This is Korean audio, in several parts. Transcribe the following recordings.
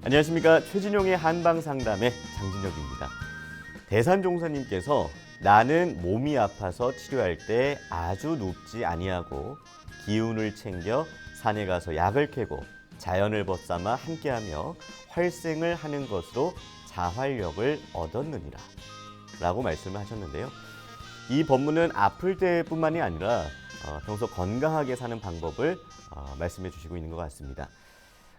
안녕하십니까. 최진용의 한방상담의 장진혁입니다. 대산종사님께서 나는 몸이 아파서 치료할 때 아주 눕지 아니하고 기운을 챙겨 산에 가서 약을 캐고 자연을 벗삼아 함께하며 활생을 하는 것으로 자활력을 얻었느니라 라고 말씀을 하셨는데요. 이 법문은 아플 때뿐만이 아니라 평소 건강하게 사는 방법을 말씀해 주시고 있는 것 같습니다.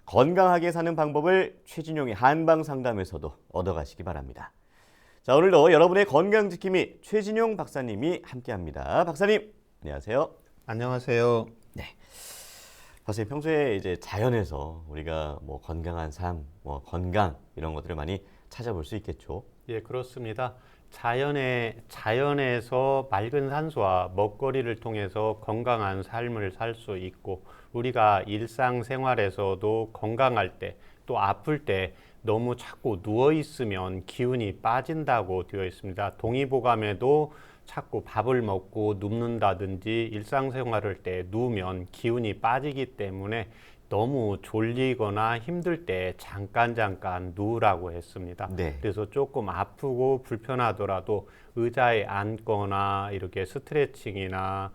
건강하게 사는 방법을 최진용의 한방상담에서도 얻어가시기 바랍니다. 자, 오늘도 여러분의 건강지킴이 최진용 박사님이 함께합니다. 박사님, 안녕하세요. 안녕하세요. 네, 박사님 평소에 이제 자연에서 우리가 건강한 삶, 건강 이런 것들을 많이 찾아볼 수 있겠죠. 예, 그렇습니다. 자연에서 맑은 산소와 먹거리를 통해서 건강한 삶을 살 수 있고, 우리가 일상생활에서도 건강할 때, 또 아플 때 너무 자꾸 누워 있으면 기운이 빠진다고 되어 있습니다. 동의보감에도 자꾸 밥을 먹고 눕는다든지 일상생활할 때 누우면 기운이 빠지기 때문에 너무 졸리거나 힘들 때 잠깐 누우라고 했습니다. 네. 그래서 조금 아프고 불편하더라도 의자에 앉거나 이렇게 스트레칭이나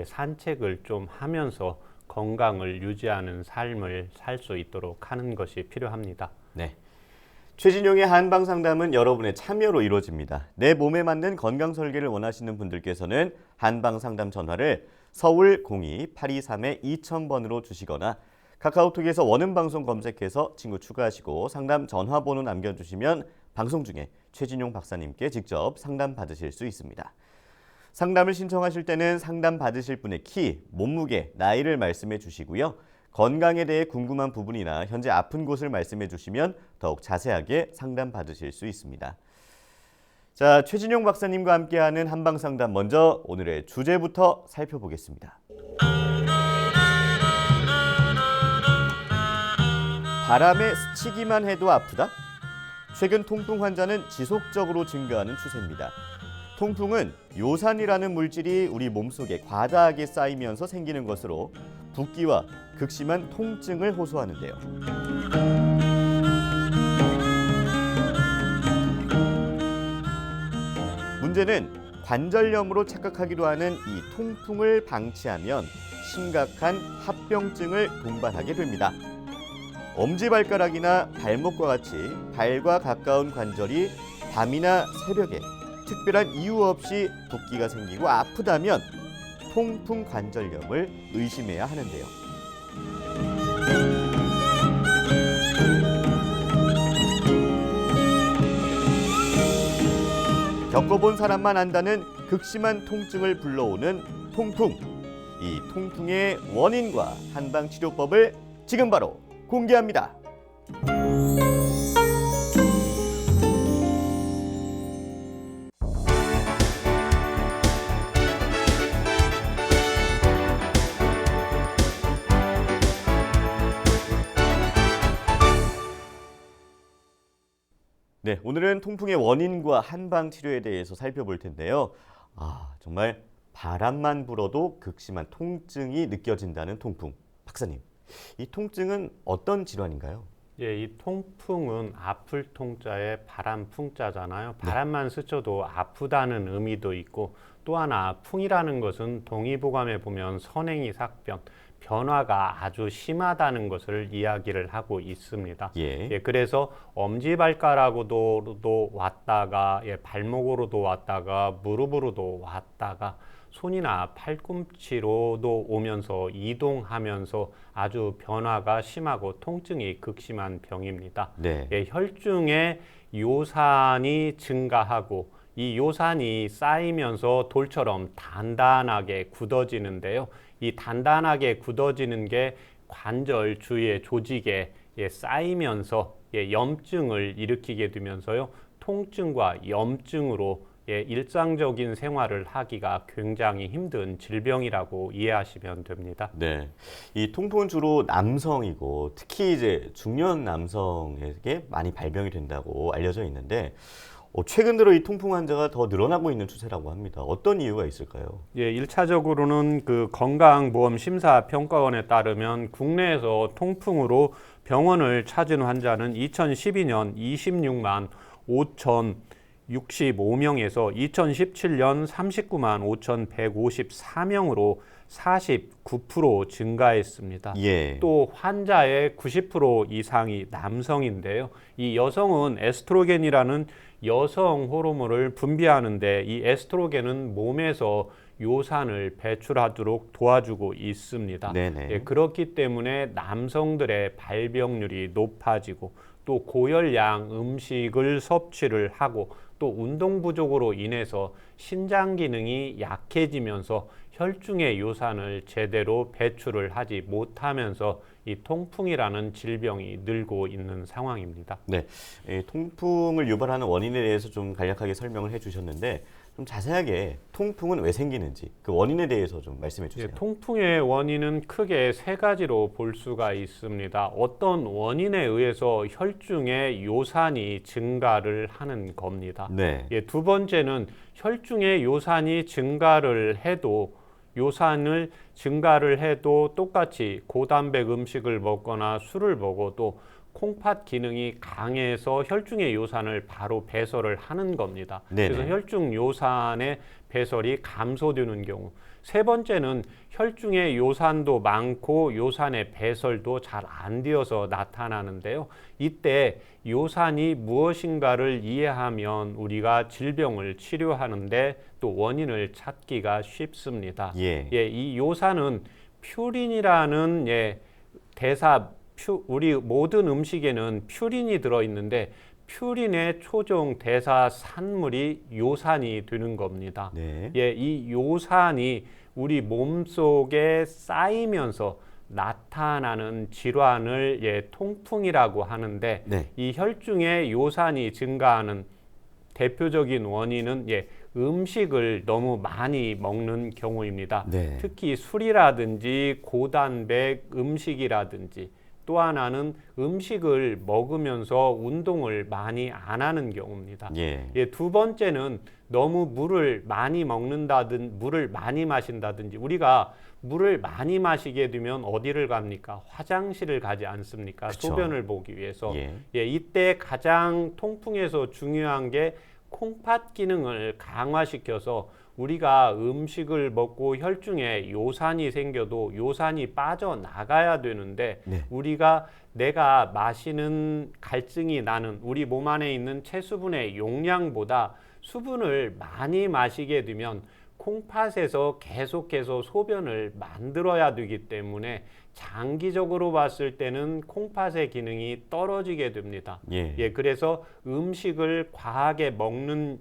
산책을 좀 하면서 건강을 유지하는 삶을 살 수 있도록 하는 것이 필요합니다. 네. 최진용의 한방상담은 여러분의 참여로 이루어집니다. 내 몸에 맞는 건강 설계를 원하시는 분들께서는 한방상담 전화를 서울 02-823-2000번으로 주시거나 카카오톡에서 원음방송 검색해서 친구 추가하시고 상담 전화번호 남겨주시면 방송 중에 최진용 박사님께 직접 상담 받으실 수 있습니다. 상담을 신청하실 때는 상담 받으실 분의 키, 몸무게, 나이를 말씀해 주시고요. 건강에 대해 궁금한 부분이나 현재 아픈 곳을 말씀해 주시면 더욱 자세하게 상담 받으실 수 있습니다. 자, 최진용 박사님과 함께하는 한방상담, 먼저 오늘의 주제부터 살펴보겠습니다. 바람에 스치기만 해도 아프다? 최근 통풍 환자는 지속적으로 증가하는 추세입니다. 통풍은 요산이라는 물질이 우리 몸속에 과다하게 쌓이면서 생기는 것으로 붓기와 극심한 통증을 호소하는데요. 문제는 관절염으로 착각하기도 하는 이 통풍을 방치하면 심각한 합병증을 동반하게 됩니다. 엄지발가락이나 발목과 같이 발과 가까운 관절이 밤이나 새벽에 특별한 이유 없이 붓기가 생기고 아프다면 통풍 관절염을 의심해야 하는데요. 겪어본 사람만 안다는 극심한 통증을 불러오는 통풍. 이 통풍의 원인과 한방치료법을 지금 바로 공개합니다. 네, 오늘은 통풍의 원인과 한방 치료에 대해서 살펴볼 텐데요. 정말 바람만 불어도 극심한 통증이 느껴진다는 통풍. 박사님, 이 통증은 어떤 질환인가요? 예, 이 통풍은 아플 통자에 바람 풍자잖아요. 바람만 스쳐도 아프다는 의미도 있고, 또 하나 풍이라는 것은 동의보감에 보면 선행이 삭변, 변화가 아주 심하다는 것을 이야기를 하고 있습니다. 예. 그래서 엄지발가락으로도 왔다가 발목으로도 왔다가 무릎으로도 왔다가 손이나 팔꿈치로도 오면서 이동하면서 아주 변화가 심하고 통증이 극심한 병입니다. 네. 혈중에 요산이 증가하고 이 요산이 쌓이면서 돌처럼 단단하게 굳어지는데요. 이 단단하게 굳어지는 게 관절 주위의 조직에 쌓이면서 염증을 일으키게 되면서요. 통증과 염증으로 일상적인 생활을 하기가 굉장히 힘든 질병이라고 이해하시면 됩니다. 네, 이 통풍은 주로 남성이고 특히 이제 중년 남성에게 많이 발병이 된다고 알려져 있는데 최근 들어 이 통풍 환자가 더 늘어나고 있는 추세라고 합니다. 어떤 이유가 있을까요? 예, 1차적으로는 그 건강보험심사평가원에 따르면 국내에서 통풍으로 병원을 찾은 환자는 2012년 26만 5,065명에서 2017년 39만 5,154명으로 49% 증가했습니다. 예. 또 환자의 90% 이상이 남성인데요. 이 여성은 에스트로겐이라는 여성 호르몬을 분비하는데 이 에스트로겐은 몸에서 요산을 배출하도록 도와주고 있습니다. 네네. 예, 그렇기 때문에 남성들의 발병률이 높아지고 또 고열량 음식을 섭취를 하고 또 운동 부족으로 인해서 신장 기능이 약해지면서 혈중의 요산을 제대로 배출을 하지 못하면서 이 통풍이라는 질병이 늘고 있는 상황입니다. 네, 통풍을 유발하는 원인에 대해서 좀 간략하게 설명을 해주셨는데 좀 자세하게 통풍은 왜 생기는지 그 원인에 대해서 좀 말씀해 주세요. 예, 통풍의 원인은 크게 세 가지로 볼 수가 있습니다. 어떤 원인에 의해서 혈중의 요산이 증가를 하는 겁니다. 네. 예, 두 번째는 혈중의 요산이 증가를 해도 똑같이 고단백 음식을 먹거나 술을 먹어도 콩팥 기능이 강해서 혈중의 요산을 바로 배설을 하는 겁니다. 네네. 그래서 혈중 요산의 배설이 감소되는 경우. 세 번째는 혈중의 요산도 많고 요산의 배설도 잘 안 되어서 나타나는데요. 이때 요산이 무엇인가를 이해하면 우리가 질병을 치료하는데 또 원인을 찾기가 쉽습니다. 예. 이 요산은 퓨린이라는 우리 모든 음식에는 퓨린이 들어있는데 퓨린의 초종 대사 산물이 요산이 되는 겁니다. 네. 이 요산이 우리 몸속에 쌓이면서 나타나는 질환을 통풍이라고 하는데 네. 이 혈중의 요산이 증가하는 대표적인 원인은 음식을 너무 많이 먹는 경우입니다. 네. 특히 술이라든지 고단백 음식이라든지 또 하나는 음식을 먹으면서 운동을 많이 안 하는 경우입니다. 예. 두 번째는 너무 물을 많이 물을 많이 마신다든지 우리가 물을 많이 마시게 되면 어디를 갑니까? 화장실을 가지 않습니까? 그쵸. 소변을 보기 위해서. 예. 이때 가장 통풍에서 중요한 게 콩팥 기능을 강화시켜서 우리가 음식을 먹고 혈중에 요산이 생겨도 요산이 빠져나가야 되는데 네. 내가 마시는 갈증이 나는 우리 몸 안에 있는 체수분의 용량보다 수분을 많이 마시게 되면 콩팥에서 계속해서 소변을 만들어야 되기 때문에 장기적으로 봤을 때는 콩팥의 기능이 떨어지게 됩니다. 그래서 음식을 과하게 먹는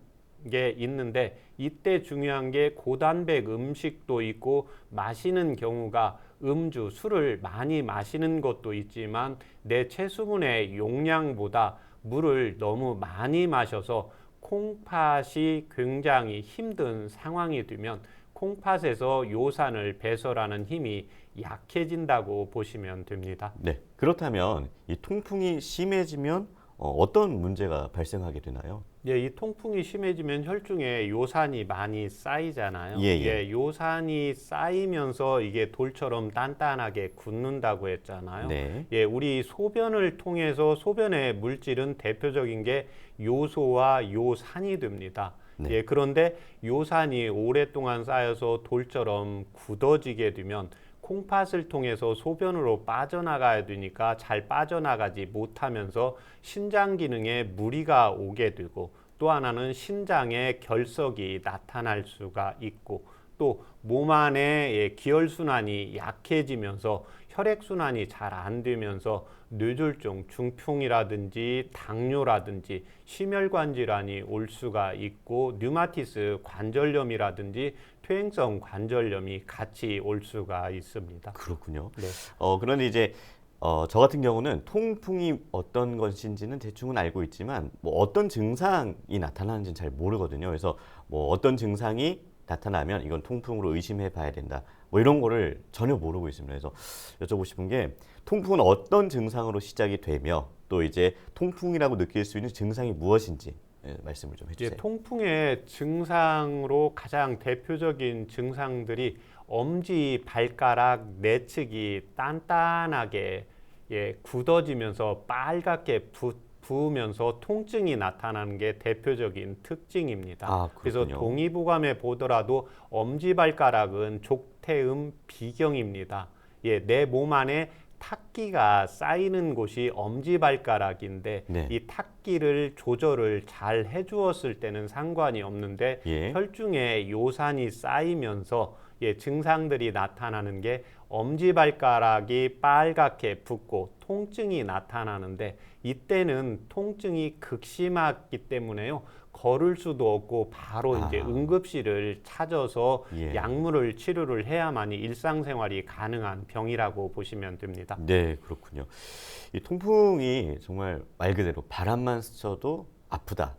게 있는데 이때 중요한 게 고단백 음식도 있고 마시는 경우가 음주, 술을 많이 마시는 것도 있지만 내 체수분의 용량보다 물을 너무 많이 마셔서 콩팥이 굉장히 힘든 상황이 되면 콩팥에서 요산을 배설하는 힘이 약해진다고 보시면 됩니다. 네. 그렇다면 이 통풍이 심해지면 어떤 문제가 발생하게 되나요? 이 통풍이 심해지면 혈중에 요산이 많이 쌓이잖아요. 요산이 쌓이면서 이게 돌처럼 단단하게 굳는다고 했잖아요. 네. 우리 소변을 통해서 소변의 물질은 대표적인 게 요소와 요산이 됩니다. 네. 그런데 요산이 오랫동안 쌓여서 돌처럼 굳어지게 되면 콩팥을 통해서 소변으로 빠져나가야 되니까 잘 빠져나가지 못하면서 신장 기능에 무리가 오게 되고 또 하나는 신장에 결석이 나타날 수가 있고 또 몸 안에 기혈순환이 약해지면서 혈액순환이 잘 안 되면서 뇌졸중, 중풍이라든지 당뇨라든지 심혈관 질환이 올 수가 있고 류마티스 관절염이라든지 퇴행성 관절염이 같이 올 수가 있습니다. 그렇군요. 네. 그런데 이제 저 같은 경우는 통풍이 어떤 것인지는 대충은 알고 있지만 뭐 어떤 증상이 나타나는지는 잘 모르거든요. 그래서 뭐 어떤 증상이 나타나면 이건 통풍으로 의심해 봐야 된다. 뭐 이런 거를 전혀 모르고 있습니다. 그래서 여쭤보고 싶은 게 통풍은 어떤 증상으로 시작이 되며 또 이제 통풍이라고 느낄 수 있는 증상이 무엇인지 말씀을 좀 예, 해주세요. 통풍의 증상으로 가장 대표적인 증상들이 엄지 발가락 내측이 단단하게 굳어지면서 빨갛게 부으면서 통증이 나타나는 게 대표적인 특징입니다. 아, 그래서 그렇군요. 동의보감에 보더라도 엄지발가락은 족태음 비경입니다. 내 몸 안에 탁기가 쌓이는 곳이 엄지발가락인데 네. 이 탁기를 조절을 잘 해주었을 때는 상관이 없는데 예. 혈중에 요산이 쌓이면서 증상들이 나타나는 게 엄지발가락이 빨갛게 붓고 통증이 나타나는데 이때는 통증이 극심하기 때문에요. 걸을 수도 없고 바로 이제 응급실을 찾아서 예. 약물을 치료를 해야만이 일상생활이 가능한 병이라고 보시면 됩니다. 네, 그렇군요. 이 통풍이 정말 말 그대로 바람만 스쳐도 아프다.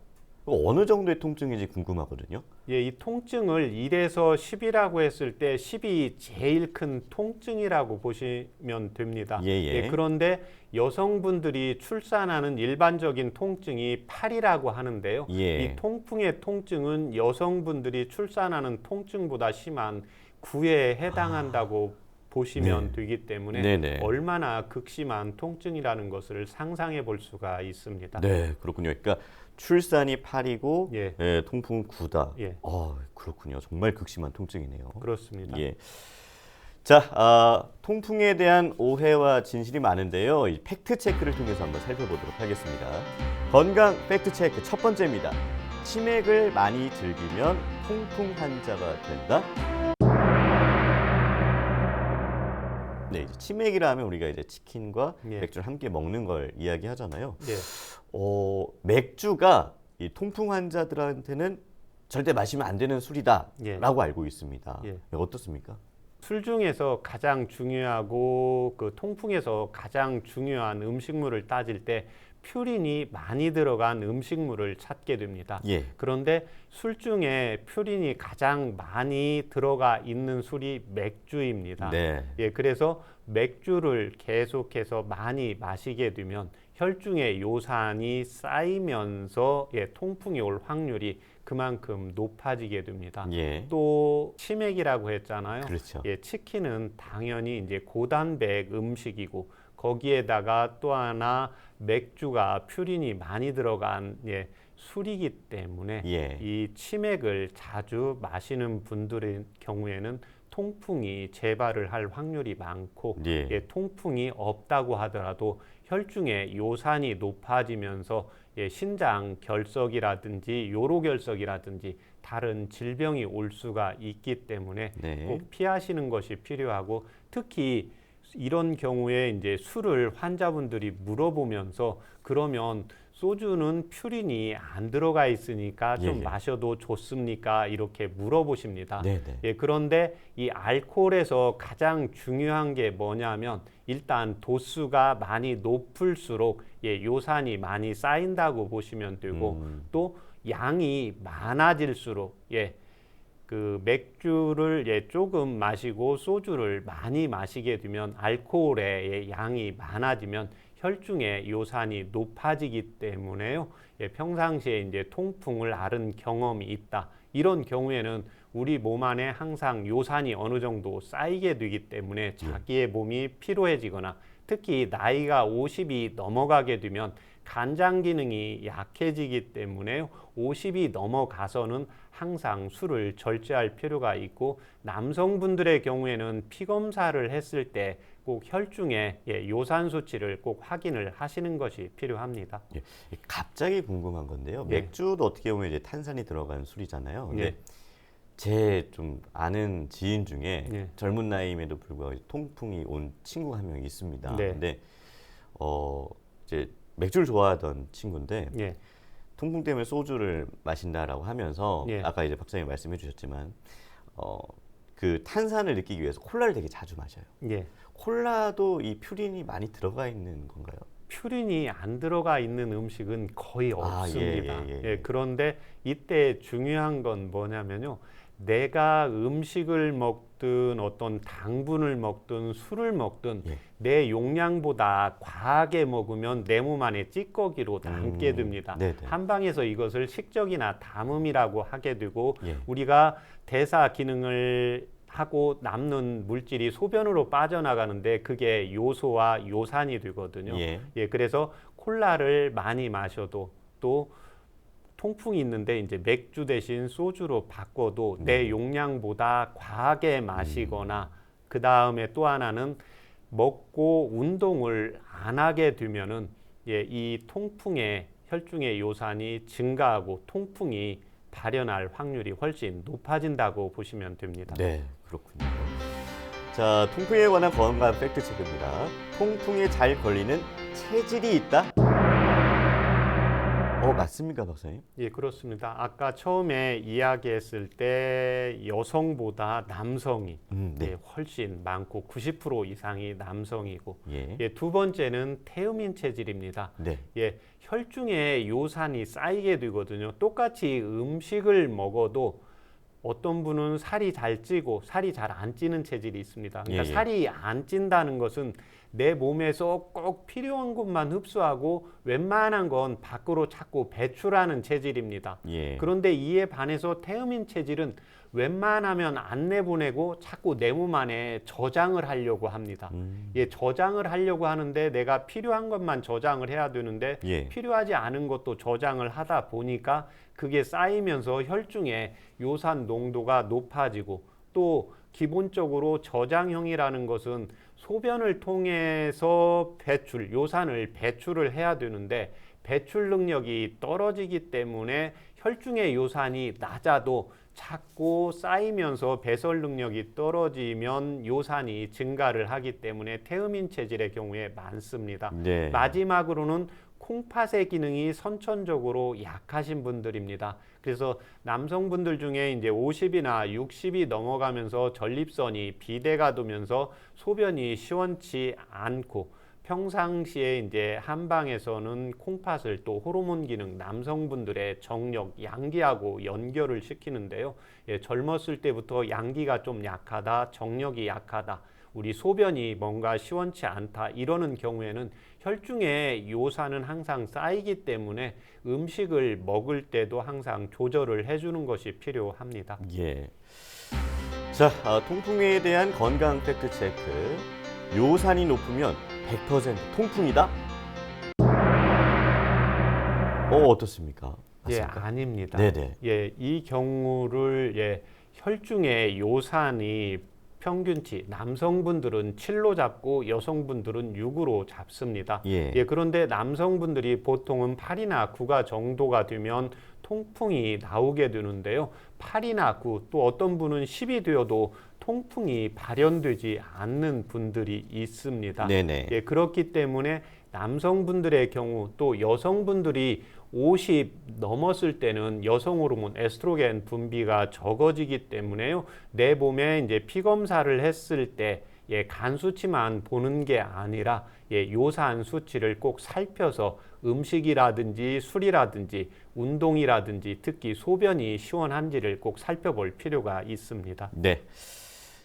어느 정도의 통증인지 궁금하거든요. 이 통증을 1에서 10이라고 했을 때 10이 제일 큰 통증이라고 보시면 됩니다. 그런데 여성분들이 출산하는 일반적인 통증이 8이라고 하는데요. 이 통풍의 통증은 여성분들이 출산하는 통증보다 심한 9에 해당한다고 보시면 되기 때문에 네네. 얼마나 극심한 통증이라는 것을 상상해 볼 수가 있습니다. 네, 그렇군요. 그러니까 출산이 8이고 예. 통풍은 9다. 예. 그렇군요. 정말 극심한 통증이네요. 그렇습니다. 예. 자, 통풍에 대한 오해와 진실이 많은데요. 이 팩트 체크를 통해서 한번 살펴보도록 하겠습니다. 건강 팩트 체크 첫 번째입니다. 치맥을 많이 즐기면 통풍 환자가 된다. 네, 이제 치맥이라 하면 우리가 이제 치킨과 맥주를 함께 먹는 걸 이야기하잖아요. 맥주가 이 통풍 환자들한테는 절대 마시면 안 되는 술이다라고 알고 있습니다. 어떻습니까? 술 중에서 가장 중요하고 그 통풍에서 가장 중요한 음식물을 따질 때 퓨린이 많이 들어간 음식물을 찾게 됩니다. 그런데 술 중에 퓨린이 가장 많이 들어가 있는 술이 맥주입니다. 그래서 맥주를 계속해서 많이 마시게 되면 혈중에 요산이 쌓이면서 통풍이 올 확률이 그만큼 높아지게 됩니다. 또 치맥이라고 했잖아요. 그렇죠. 치킨은 당연히 이제 고단백 음식이고 거기에다가 또 하나 맥주가 퓨린이 많이 들어간 술이기 때문에 이 치맥을 자주 마시는 분들의 경우에는 통풍이 재발을 할 확률이 많고 통풍이 없다고 하더라도 혈중에 요산이 높아지면서 신장 결석이라든지 요로결석이라든지 다른 질병이 올 수가 있기 때문에 꼭 피하시는 것이 필요하고 특히 이런 경우에 이제 술을 환자분들이 물어보면서 그러면 소주는 퓨린이 안 들어가 있으니까 좀 마셔도 좋습니까? 이렇게 물어보십니다. 그런데 이 알코올에서 가장 중요한 게 뭐냐면 일단 도수가 많이 높을수록 요산이 많이 쌓인다고 보시면 되고 또 양이 많아질수록 그 맥주를 조금 마시고 소주를 많이 마시게 되면 알코올의 양이 많아지면 혈중의 요산이 높아지기 때문에요. 평상시에 이제 통풍을 앓은 경험이 있다. 이런 경우에는 우리 몸 안에 항상 요산이 어느 정도 쌓이게 되기 때문에 자기의 몸이 피로해지거나 특히 나이가 50이 넘어가게 되면 간장 기능이 약해지기 때문에 50이 넘어가서는 항상 술을 절제할 필요가 있고 남성분들의 경우에는 피 검사를 했을 때 꼭 혈중에 요산 수치를 꼭 확인을 하시는 것이 필요합니다. 갑자기 궁금한 건데요. 맥주도 어떻게 보면 이제 탄산이 들어간 술이잖아요. 근데 제 좀 아는 지인 중에 젊은 나이임에도 불구하고 통풍이 온 친구가 한 명 있습니다. 근데 이제 맥주를 좋아하던 친구인데 통풍 때문에 소주를 마신다라고 하면서 아까 이제 박사님 말씀해 주셨지만 그 탄산을 느끼기 위해서 콜라를 되게 자주 마셔요. 콜라도 이 퓨린이 많이 들어가 있는 건가요? 퓨린이 안 들어가 있는 음식은 거의 없습니다. 그런데 이때 중요한 건 뭐냐면요. 내가 음식을 먹든 어떤 당분을 먹든 술을 먹든 예. 내 용량보다 과하게 먹으면 내 몸 안에 찌꺼기로 남게 됩니다. 네네. 한방에서 이것을 식적이나 담음이라고 하게 되고 예. 우리가 대사 기능을 하고 남는 물질이 소변으로 빠져나가는데 그게 요소와 요산이 되거든요. 예. 예, 그래서 콜라를 많이 마셔도 또 통풍이 있는데 이제 맥주 대신 소주로 바꿔도 내 용량보다 과하게 마시거나 그 다음에 또 하나는 먹고 운동을 안 하게 되면은 이 통풍에 혈중의 요산이 증가하고 통풍이 발현할 확률이 훨씬 높아진다고 보시면 됩니다. 네, 그렇군요. 자, 통풍에 관한 건강 팩트 체크입니다. 통풍에 잘 걸리는 체질이 있다? 맞습니까, 박사님? 예, 그렇습니다. 아까 처음에 이야기했을 때 여성보다 남성이 네. 훨씬 많고 90% 이상이 남성이고 예. 두 번째는 태음인 체질입니다. 네. 혈중에 요산이 쌓이게 되거든요. 똑같이 음식을 먹어도 어떤 분은 살이 잘 찌고 살이 잘 안 찌는 체질이 있습니다. 그러니까 예. 살이 안 찐다는 것은 내 몸에서 꼭 필요한 것만 흡수하고 웬만한 건 밖으로 자꾸 배출하는 체질입니다. 예. 그런데 이에 반해서 태음인 체질은 웬만하면 안 내보내고 자꾸 내 몸 안에 저장을 하려고 합니다. 저장을 하려고 하는데 내가 필요한 것만 저장을 해야 되는데 예. 필요하지 않은 것도 저장을 하다 보니까 그게 쌓이면서 혈중에 요산 농도가 높아지고 또 기본적으로 저장형이라는 것은 소변을 통해서 요산을 배출을 해야 되는데 배출 능력이 떨어지기 때문에 혈중의 요산이 낮아도 자꾸 쌓이면서 배설 능력이 떨어지면 요산이 증가를 하기 때문에 태음인 체질의 경우에 많습니다. 네. 마지막으로는 콩팥의 기능이 선천적으로 약하신 분들입니다. 그래서 남성분들 중에 이제 50이나 60이 넘어가면서 전립선이 비대가 되면서 소변이 시원치 않고 평상시에 이제 한방에서는 콩팥을 또 호르몬 기능 남성분들의 정력, 양기하고 연결을 시키는데요. 젊었을 때부터 양기가 좀 약하다, 정력이 약하다, 우리 소변이 뭔가 시원치 않다 이러는 경우에는 혈중에 요산은 항상 쌓이기 때문에 음식을 먹을 때도 항상 조절을 해주는 것이 필요합니다. 예. 자, 통풍에 대한 건강 팩트 체크. 요산이 높으면 100% 통풍이다? 어떻습니까? 맞습니까? 아닙니다. 네네. 이 경우를 혈중의 요산이 평균치 남성분들은 7로 잡고 여성분들은 6으로 잡습니다. 그런데 남성분들이 보통은 8이나 9가 정도가 되면 통풍이 나오게 되는데요. 8이나 9, 또 어떤 분은 10이 되어도 통풍이 발현되지 않는 분들이 있습니다. 네네. 그렇기 때문에 남성분들의 경우 또 여성분들이 50 넘었을 때는 여성 호르몬 에스트로겐 분비가 적어지기 때문에요. 내 몸에 이제 피 검사를 했을 때 간 수치만 보는 게 아니라 요산 수치를 꼭 살펴서 음식이라든지 술이라든지 운동이라든지 특히 소변이 시원한지를 꼭 살펴볼 필요가 있습니다. 네.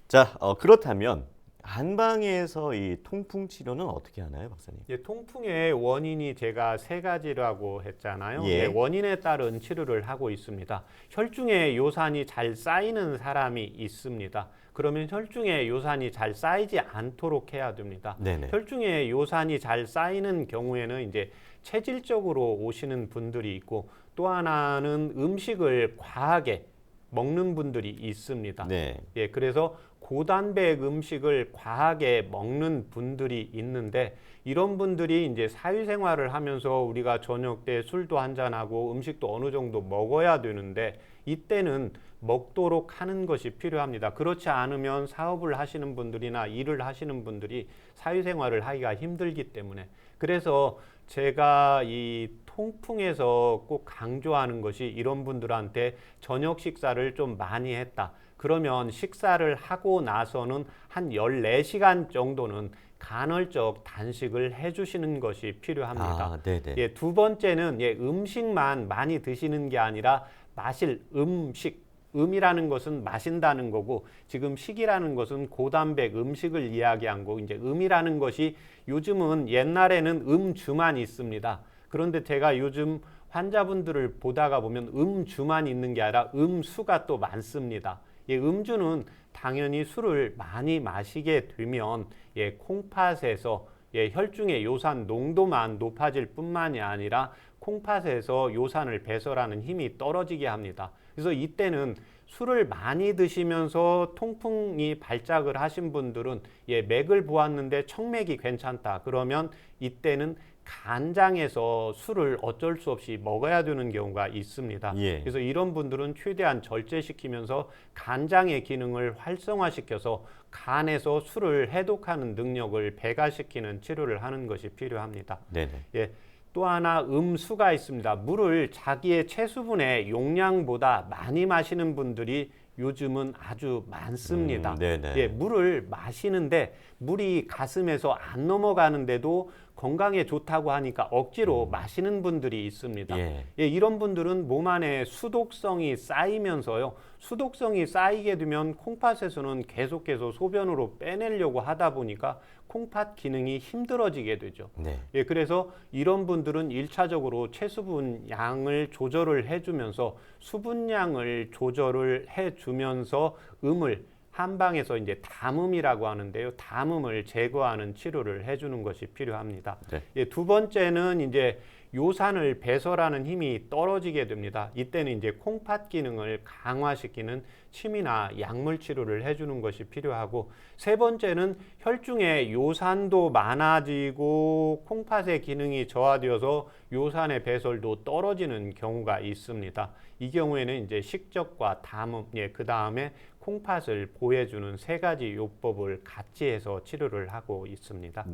자, 그렇다면 한방에서 이 통풍 치료는 어떻게 하나요, 박사님? 통풍의 원인이 제가 세 가지라고 했잖아요. 원인에 따른 치료를 하고 있습니다. 혈중에 요산이 잘 쌓이는 사람이 있습니다. 그러면 혈중에 요산이 잘 쌓이지 않도록 해야 됩니다. 네네. 혈중에 요산이 잘 쌓이는 경우에는 이제 체질적으로 오시는 분들이 있고 또 하나는 음식을 과하게 먹는 분들이 있습니다. 네. 그래서 고단백 음식을 과하게 먹는 분들이 있는데 이런 분들이 이제 사회생활을 하면서 우리가 저녁 때 술도 한잔하고 음식도 어느 정도 먹어야 되는데 이때는 먹도록 하는 것이 필요합니다. 그렇지 않으면 사업을 하시는 분들이나 일을 하시는 분들이 사회생활을 하기가 힘들기 때문에 그래서 제가 이 통풍에서 꼭 강조하는 것이 이런 분들한테 저녁 식사를 좀 많이 했다. 그러면 식사를 하고 나서는 한 14시간 정도는 간헐적 단식을 해주시는 것이 필요합니다. 두 번째는 음식만 많이 드시는 게 아니라 마실 음식 음이라는 것은 마신다는 거고 지금 식이라는 것은 고단백 음식을 이야기한 거고 이제 음이라는 것이 요즘은 옛날에는 음주만 있습니다. 그런데 제가 요즘 환자분들을 보다가 보면 음주만 있는 게 아니라 음수가 또 많습니다. 음주는 당연히 술을 많이 마시게 되면 콩팥에서 혈중의 요산 농도만 높아질 뿐만이 아니라 콩팥에서 요산을 배설하는 힘이 떨어지게 합니다. 그래서 이때는 술을 많이 드시면서 통풍이 발작을 하신 분들은 맥을 보았는데 청맥이 괜찮다. 그러면 이때는 간장에서 술을 어쩔 수 없이 먹어야 되는 경우가 있습니다. 그래서 이런 분들은 최대한 절제시키면서 간장의 기능을 활성화시켜서 간에서 술을 해독하는 능력을 배가시키는 치료를 하는 것이 필요합니다. 또 하나 음수가 있습니다. 물을 자기의 체수분의 용량보다 많이 마시는 분들이 요즘은 아주 많습니다. 물을 마시는데 물이 가슴에서 안 넘어가는데도 건강에 좋다고 하니까 억지로 마시는 분들이 있습니다. 이런 분들은 몸 안에 수독성이 쌓이면서요. 수독성이 쌓이게 되면 콩팥에서는 계속해서 소변으로 빼내려고 하다 보니까 콩팥 기능이 힘들어지게 되죠. 그래서 이런 분들은 1차적으로 체수분 양을 조절을 해주면서 수분량을 조절을 해주면서 음을 한방에서 이제 담음이라고 하는데요. 담음을 제거하는 치료를 해주는 것이 필요합니다. 두 번째는 이제 요산을 배설하는 힘이 떨어지게 됩니다. 이때는 이제 콩팥 기능을 강화시키는 침이나 약물 치료를 해주는 것이 필요하고, 세 번째는 혈중에 요산도 많아지고 콩팥의 기능이 저하되어서 요산의 배설도 떨어지는 경우가 있습니다. 이 경우에는 이제 식적과 담음, 그 다음에 콩팥을 보호해주는 세 가지 요법을 같이 해서 치료를 하고 있습니다.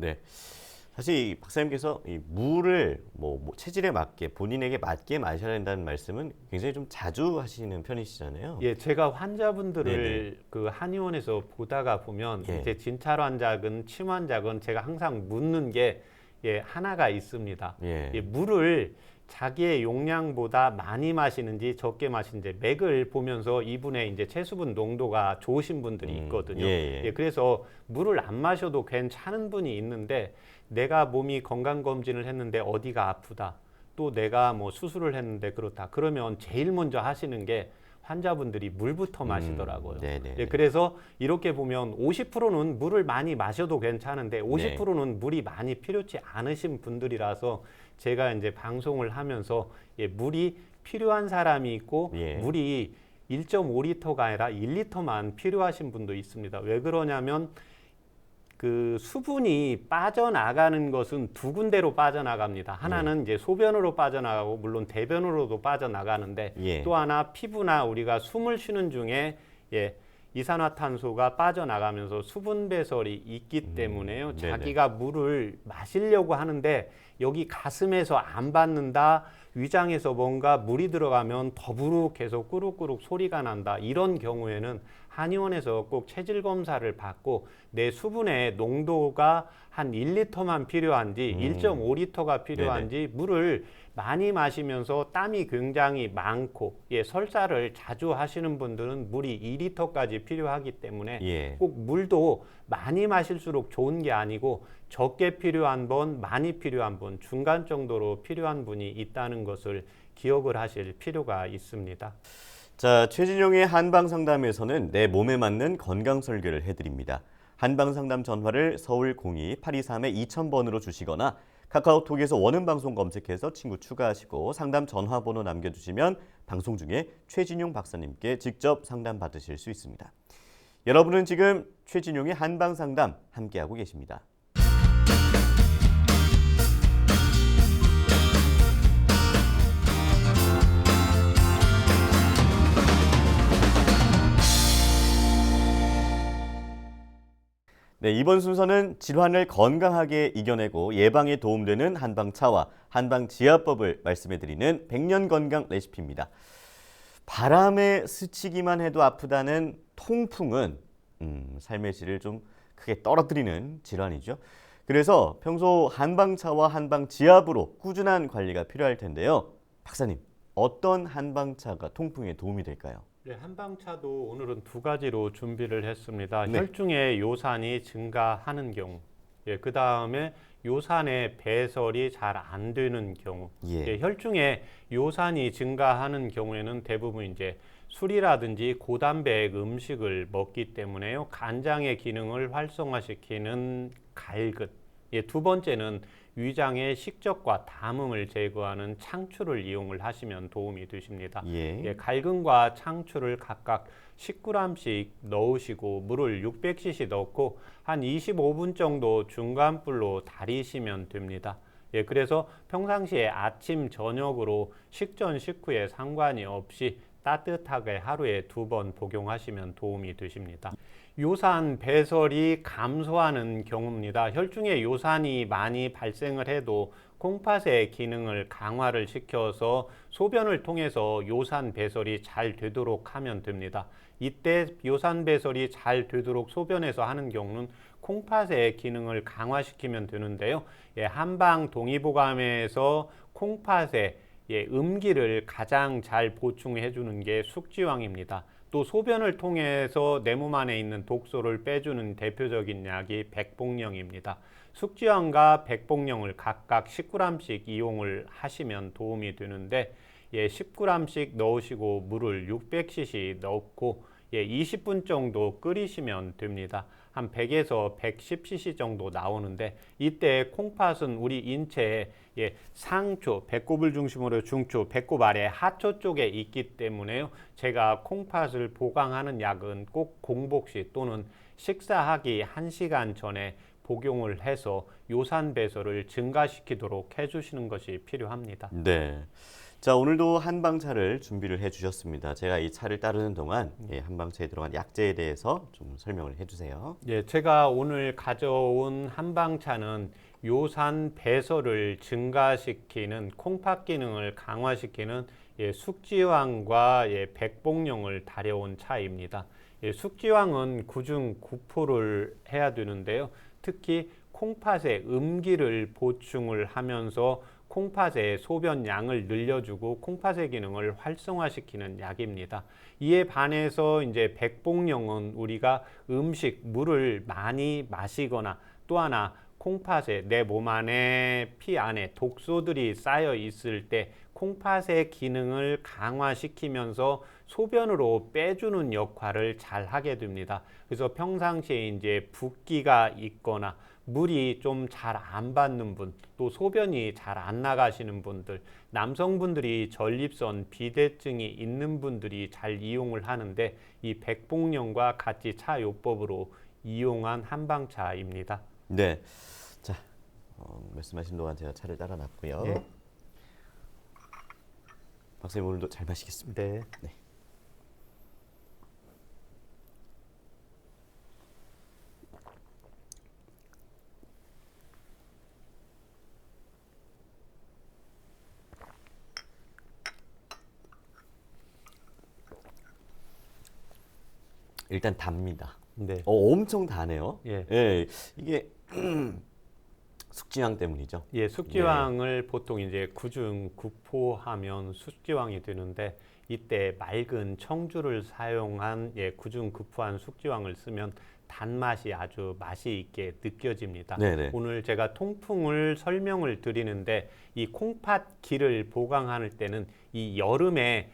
사실 박사님께서 이 물을 체질에 맞게 본인에게 맞게 마셔야 된다는 말씀은 굉장히 좀 자주 하시는 편이시잖아요. 제가 환자분들을 그 한의원에서 보다가 보면 이제 진찰 환자건 침 환자건 제가 항상 묻는 게 하나가 있습니다. 물을 자기의 용량보다 많이 마시는지 적게 마시는지 맥을 보면서 이분의 이제 체수분 농도가 좋으신 분들이 있거든요. 그래서 물을 안 마셔도 괜찮은 분이 있는데 내가 몸이 건강검진을 했는데 어디가 아프다. 또 내가 뭐 수술을 했는데 그렇다. 그러면 제일 먼저 하시는 게 환자분들이 물부터 마시더라고요. 그래서 이렇게 보면 50%는 물을 많이 마셔도 괜찮은데 50%는 물이 많이 필요치 않으신 분들이라서 제가 이제 방송을 하면서 물이 필요한 사람이 있고 물이 1.5리터가 아니라 1리터만 필요하신 분도 있습니다. 왜 그러냐면 그 수분이 빠져나가는 것은 두 군데로 빠져나갑니다. 하나는 이제 소변으로 빠져나가고 물론 대변으로도 빠져나가는데 또 하나 피부나 우리가 숨을 쉬는 중에 이산화탄소가 빠져나가면서 수분 배설이 있기 때문에요. 자기가 물을 마시려고 하는데 여기 가슴에서 안 받는다. 위장에서 뭔가 물이 들어가면 더부룩해서 꾸룩꾸룩 소리가 난다. 이런 경우에는 한의원에서 꼭 체질 검사를 받고 내 수분의 농도가 한 1리터만 필요한지 1.5리터가 필요한지 물을 많이 마시면서 땀이 굉장히 많고 설사를 자주 하시는 분들은 물이 2리터까지 필요하기 때문에 꼭 물도 많이 마실수록 좋은 게 아니고 적게 필요한 분, 많이 필요한 분, 중간 정도로 필요한 분이 있다는 것을 기억을 하실 필요가 있습니다. 자, 최진용의 한방상담에서는 내 몸에 맞는 건강 설계를 해드립니다. 한방상담 전화를 서울 02-823-2000번으로 주시거나 카카오톡에서 원음 방송 검색해서 친구 추가하시고 상담 전화번호 남겨주시면 방송 중에 최진용 박사님께 직접 상담 받으실 수 있습니다. 여러분은 지금 최진용의 한방상담 함께하고 계십니다. 네, 이번 순서는 질환을 건강하게 이겨내고 예방에 도움되는 한방차와 한방지압법을 말씀해드리는 백년건강 레시피입니다. 바람에 스치기만 해도 아프다는 통풍은 삶의 질을 좀 크게 떨어뜨리는 질환이죠. 그래서 평소 한방차와 한방지압으로 꾸준한 관리가 필요할 텐데요. 박사님, 어떤 한방차가 통풍에 도움이 될까요? 네, 한방차도 오늘은 두 가지로 준비를 했습니다. 네. 혈중의 요산이 증가하는 경우, 그 다음에 요산의 배설이 잘 안 되는 경우, 예. 혈중의 요산이 증가하는 경우에는 대부분 이제 술이라든지 고단백 음식을 먹기 때문에요. 간장의 기능을 활성화시키는 갈근. 두 번째는 위장의 식적과 담음을 제거하는 창추를 이용을 하시면 도움이 되십니다. 예. 갈근과 창추를 각각 10g씩 넣으시고 물을 600cc 넣고 한 25분 정도 중간 불로 달이시면 됩니다. 그래서 평상시에 아침, 저녁으로 식전, 식후에 상관이 없이 따뜻하게 하루에 2번 복용하시면 도움이 되십니다. 요산 배설이 감소하는 경우입니다. 혈중에 요산이 많이 발생을 해도 콩팥의 기능을 강화를 시켜서 소변을 통해서 요산 배설이 잘 되도록 하면 됩니다. 이때 요산 배설이 잘 되도록 소변에서 하는 경우는 콩팥의 기능을 강화시키면 되는데요. 한방 동의보감에서 콩팥에 음기를 가장 잘 보충해 주는 게 숙지황입니다. 또 소변을 통해서 내 몸 안에 있는 독소를 빼주는 대표적인 약이 백복령입니다. 숙지황과 백복령을 각각 10g씩 이용을 하시면 도움이 되는데 10g씩 넣으시고 물을 600cc 넣고 20분 정도 끓이시면 됩니다. 한 100에서 110cc 정도 나오는데 이때 콩팥은 우리 인체에 상초, 배꼽을 중심으로 중초, 배꼽 아래 하초 쪽에 있기 때문에요. 제가 콩팥을 보강하는 약은 꼭 공복시 또는 식사하기 1시간 전에 복용을 해서 요산 배설을 증가시키도록 해주시는 것이 필요합니다. 네. 자, 오늘도 한방차를 준비를 해주셨습니다. 제가 이 차를 따르는 동안 한방차에 들어간 약재에 대해서 좀 설명을 해주세요. 제가 오늘 가져온 한방차는 요산 배설을 증가시키는 콩팥 기능을 강화시키는 숙지황과 백복령을 다려온 차입니다. 숙지황은 구중 구포를 해야 되는데요. 특히 콩팥의 음기를 보충을 하면서 콩팥의 소변 양을 늘려주고 콩팥의 기능을 활성화시키는 약입니다. 이에 반해서 이제 백복령은 우리가 음식, 물을 많이 마시거나 또 하나 콩팥에 내 몸 안에 피 안에 독소들이 쌓여 있을 때 콩팥의 기능을 강화시키면서 소변으로 빼주는 역할을 잘 하게 됩니다. 그래서 평상시에 이제 붓기가 있거나 물이 좀 잘 안 받는 분, 또 소변이 잘 안 나가시는 분들, 남성분들이 전립선 비대증이 있는 분들이 잘 이용을 하는데 이 백복령과 같이 차요법으로 이용한 한방차입니다. 네. 자, 말씀하신 동안 제가 차를 따라 놨고요. 네. 박사님 오늘도 잘 마시겠습니다. 네. 네. 일단 답니다. 네. 엄청 다네요. 예. 이게 숙지향 때문이죠. 숙지황을 보통 이제 구중 구포하면 숙지황이 되는데 이때 맑은 청주를 사용한 구중 구포한 숙지황을 쓰면 단맛이 아주 맛이 있게 느껴집니다. 네네. 오늘 제가 통풍을 설명을 드리는데 이 콩팥 기를 보강할 때는 이 여름에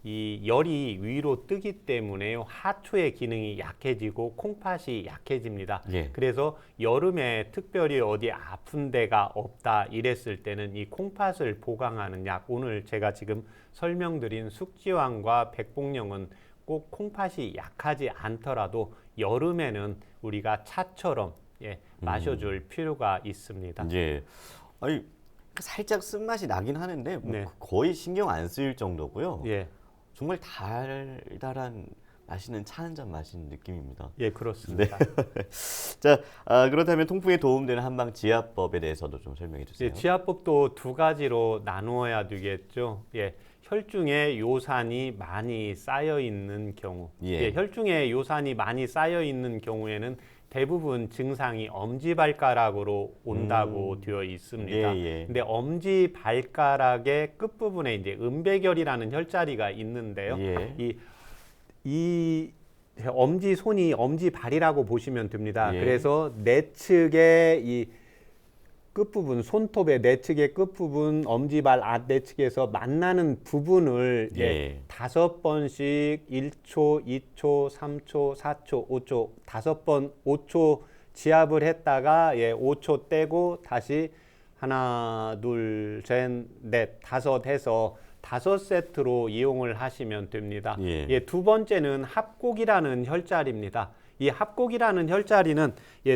이 열이 위로 뜨기 때문에 하초의 기능이 약해지고 콩팥이 약해집니다. 그래서 여름에 특별히 어디 아픈 데가 없다 이랬을 때는 이 콩팥을 보강하는 약, 오늘 제가 지금 설명드린 숙지황과 백복령은 꼭 콩팥이 약하지 않더라도 여름에는 우리가 차처럼 마셔줄 필요가 있습니다. 아니 살짝 쓴맛이 나긴 하는데 네. 거의 신경 안 쓰일 정도고요. 예. 정말 달달한 맛있는 차 한 잔 마시는 느낌입니다. 예, 그렇습니다. 자, 그렇다면 통풍에 도움되는 한방 지압법에 대해서도 좀 설명해 주세요. 지압법도 두 가지로 나누어야 되겠죠. 혈중에 요산이 많이 쌓여 있는 경우, 혈중에 요산이 많이 쌓여 있는 경우에는 대부분 증상이 엄지발가락으로 온다고 되어 있습니다. 근데 엄지발가락의 끝부분에 이제 음배결이라는 혈자리가 있는데요. 이 이 엄지 손이 엄지 발이라고 보시면 됩니다. 예. 그래서 내측의 이 끝부분, 손톱의 내측의 끝부분, 엄지발 아래측에서 만나는 부분을 예. 5번씩 1초, 2초, 3초, 4초, 5초, 5번 5초 지압을 했다가 5초 떼고 다시 하나, 둘, 셋, 넷, 다섯 해서 5세트로 이용을 하시면 됩니다. 예. 두 번째는 합곡이라는 혈자리입니다. 이 합곡이라는 혈자리는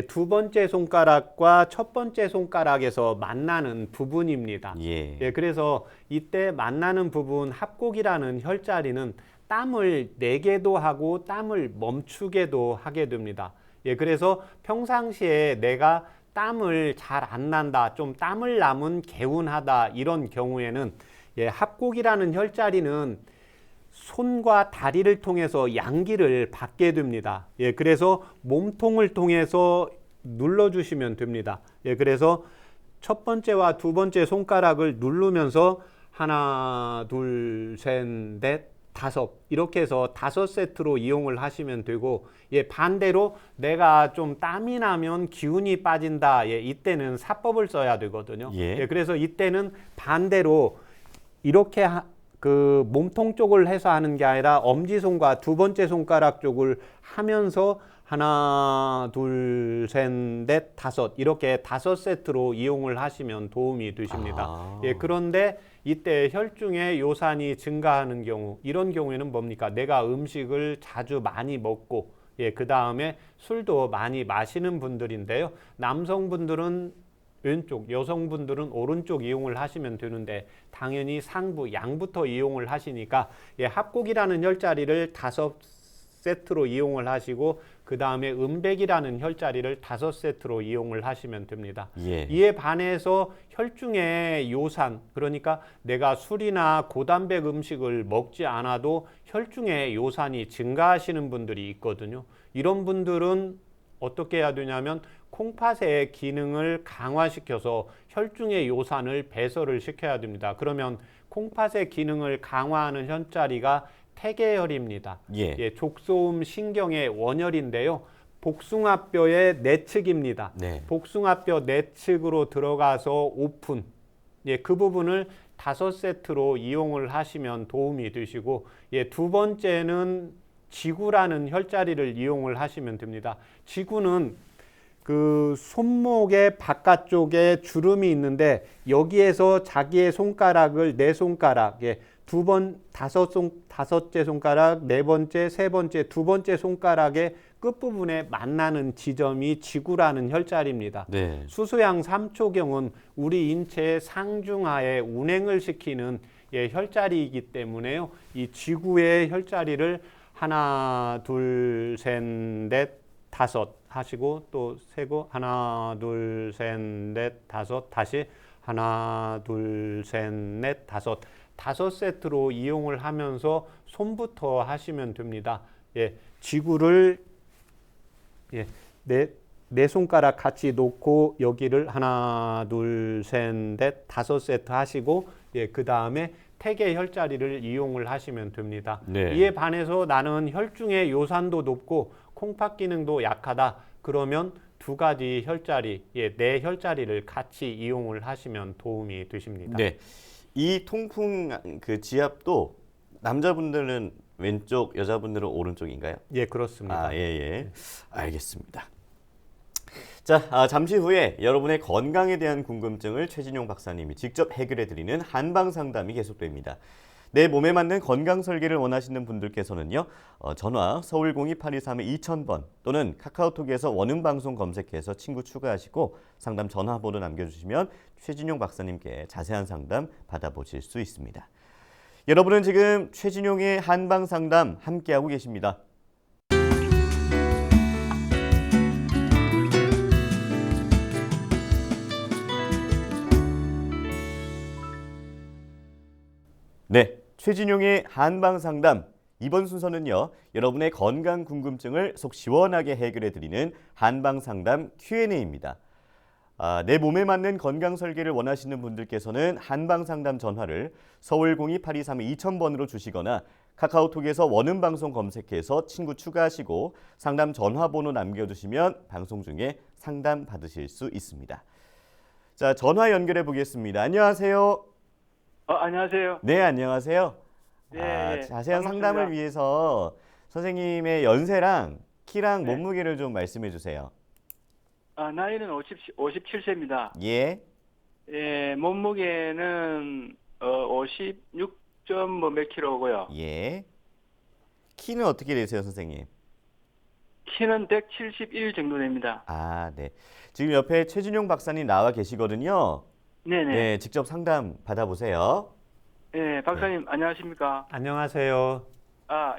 두 번째 손가락과 첫 번째 손가락에서 만나는 부분입니다. 예. 그래서 이때 만나는 부분 합곡이라는 혈자리는 땀을 내게도 하고 땀을 멈추게도 하게 됩니다. 그래서 평상시에 내가 땀을 잘 안 난다, 좀 땀을 남은 개운하다 이런 경우에는 합곡이라는 혈자리는 손과 다리를 통해서 양기를 받게 됩니다. 그래서 몸통을 통해서 눌러주시면 됩니다. 그래서 첫 번째와 두 번째 손가락을 누르면서 하나, 둘, 셋, 넷, 다섯 이렇게 해서 5세트로 이용을 하시면 되고 반대로 내가 좀 땀이 나면 기운이 빠진다. 이때는 사법을 써야 되거든요. 그래서 이때는 반대로 이렇게 그 몸통 쪽을 해서 하는 게 아니라 엄지손과 두 번째 손가락 쪽을 하면서 하나, 둘, 셋, 넷, 다섯 이렇게 5세트로 이용을 하시면 도움이 되십니다. 그런데 이때 혈중의 요산이 증가하는 경우 이런 경우에는 뭡니까? 내가 음식을 자주 많이 먹고 그 다음에 술도 많이 마시는 분들인데요. 남성분들은 왼쪽, 여성분들은 오른쪽 이용을 하시면 되는데 당연히 상부, 양부터 이용을 하시니까 합곡이라는 혈자리를 5세트로 이용을 하시고 그 다음에 음백이라는 혈자리를 5세트로 이용을 하시면 됩니다. 이에 반해서 혈중의 요산, 그러니까 내가 술이나 고단백 음식을 먹지 않아도 혈중의 요산이 증가하시는 분들이 있거든요. 이런 분들은 어떻게 해야 되냐면 콩팥의 기능을 강화시켜서 혈중의 요산을 배설을 시켜야 됩니다. 그러면 콩팥의 기능을 강화하는 혈자리가 태계혈입니다. 족소음 신경의 원혈인데요. 복숭아뼈의 내측입니다. 복숭아뼈 내측으로 들어가서 오픈. 그 부분을 5세트로 이용을 하시면 도움이 되시고 두 번째는 지구라는 혈자리를 이용을 하시면 됩니다. 지구는 그 손목의 바깥쪽에 주름이 있는데 여기에서 자기의 손가락을 네 손가락, 다섯째 손가락, 네 번째, 세 번째, 두 번째 손가락의 끝부분에 만나는 지점이 지구라는 혈자리입니다. 수소양 3초경은 우리 인체의 상중하에 운행을 시키는 혈자리이기 때문에요. 이 지구의 혈자리를 하나, 둘, 셋, 넷, 다섯 하시고 또 세고 하나, 둘, 셋, 넷, 다섯 다시 하나, 둘, 셋, 넷, 다섯 5세트로 이용을 하면서 손부터 하시면 됩니다. 지구를 네 손가락 같이 놓고 여기를 하나, 둘, 셋, 넷, 5세트 하시고 그 다음에 태계 혈자리를 이용을 하시면 됩니다. 이에 반해서 나는 혈중의 요산도 높고 콩팥 기능도 약하다. 그러면 두 가지 혈자리, 네 혈자리를 같이 이용을 하시면 도움이 되십니다. 이 통풍 그 지압도 남자분들은 왼쪽, 여자분들은 오른쪽인가요? 그렇습니다. 알겠습니다. 자, 잠시 후에 여러분의 건강에 대한 궁금증을 최진용 박사님이 직접 해결해 드리는 한방 상담이 계속됩니다. 내 몸에 맞는 건강 설계를 원하시는 분들께서는요. 전화 서울 02-823-2000번 또는 카카오톡에서 원음방송 검색해서 친구 추가하시고 상담 전화번호 남겨주시면 최진용 박사님께 자세한 상담 받아보실 수 있습니다. 여러분은 지금 최진용의 한방 상담 함께하고 계십니다. 최진용의 한방상담 이번 순서는요. 여러분의 건강 궁금증을 속 시원하게 해결해드리는 한방상담 Q&A입니다. 내 몸에 맞는 건강 설계를 원하시는 분들께서는 한방상담 전화를 서울 02-823-2000번으로 주시거나 카카오톡에서 원음방송 검색해서 친구 추가하시고 상담 전화번호 남겨주시면 방송 중에 상담 받으실 수 있습니다. 자, 전화 연결해 보겠습니다. 안녕하세요. 안녕하세요. 네, 안녕하세요. 예, 자세한 반갑습니다. 상담을 위해서 선생님의 연세랑 키랑 네. 몸무게를 좀 말씀해 주세요. 나이는 57세입니다. 예, 예, 몸무게는 56점 몇 킬로고요. 예. 키는 어떻게 되세요, 선생님? 키는 171 정도 됩니다. 아, 네. 지금 옆에 최진용 박사님 나와 계시거든요. 네네. 네, 직접 상담 받아보세요. 예, 박사님 안녕하십니까? 안녕하세요.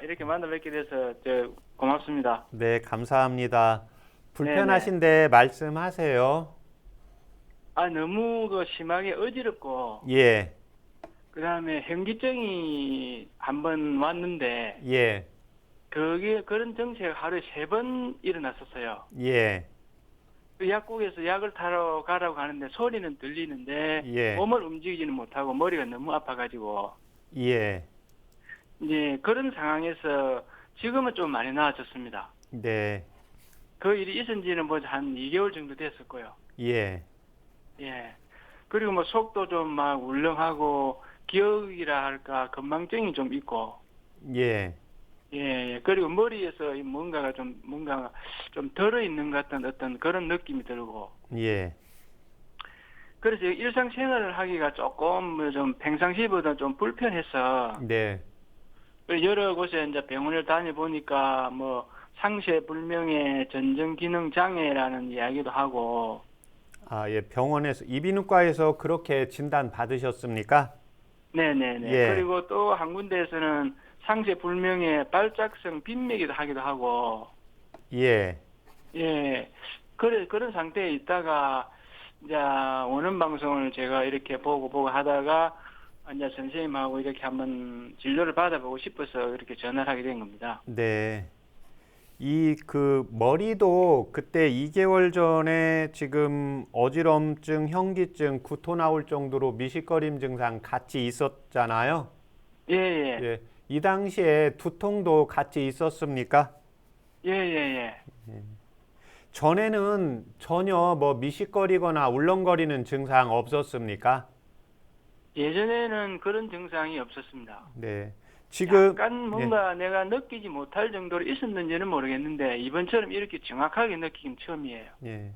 이렇게 만나 뵙게 돼서 고맙습니다. 네, 감사합니다. 불편하신데 말씀하세요. 너무 심하게 어지럽고 예, 그다음에 현기증이 한번 왔는데 예, 그런 증세가 하루에 3번 일어났었어요. 예, 그 약국에서 약을 타러 가라고 하는데 소리는 들리는데 예. 몸을 움직이지는 못하고 머리가 너무 아파가지고 예, 이제 그런 상황에서 지금은 좀 많이 나아졌습니다. 네, 그 일이 있은 지는 뭐 한 2개월 정도 됐었고요. 예, 예. 그리고 뭐 속도 좀 막 울렁하고 기억이라 할까 건망증이 좀 있고 예, 예. 그리고 머리에서 뭔가 좀 들어 있는 것 같은 어떤 그런 느낌이 들고 예, 그래서 일상생활을 하기가 조금 좀 평상시보다 좀 불편해서 네, 여러 곳에 이제 병원을 다녀보니까 뭐 상세불명의 전정기능장애라는 이야기도 하고 예, 병원에서 이비인후과에서 그렇게 진단 받으셨습니까? 네네네. 예. 그리고 또 한 군데에서는 상세불명의 발작성 빈맥이도 하기도 하고 예, 예. 그런 상태에 있다가 이제 원음 방송을 제가 이렇게 보고 하다가 이제 선생님하고 이렇게 한번 진료를 받아보고 싶어서 이렇게 전화를 하게 된 겁니다. 네. 머리도 그때 2개월 전에 지금 어지럼증, 현기증, 구토 나올 정도로 미식거림 증상 같이 있었잖아요. 예, 예. 예. 이 당시에 두통도 같이 있었습니까? 예, 예, 전에는 전혀 뭐 미식거리거나 울렁거리는 증상 없었습니까? 예. 예전에는 그런 증상이 없었습니다. 네. 지금 약간 뭔가 내가 느끼지 못할 정도로 있었는지는 모르겠는데 이번처럼 이렇게 정확하게 느끼긴 처음이에요. 예.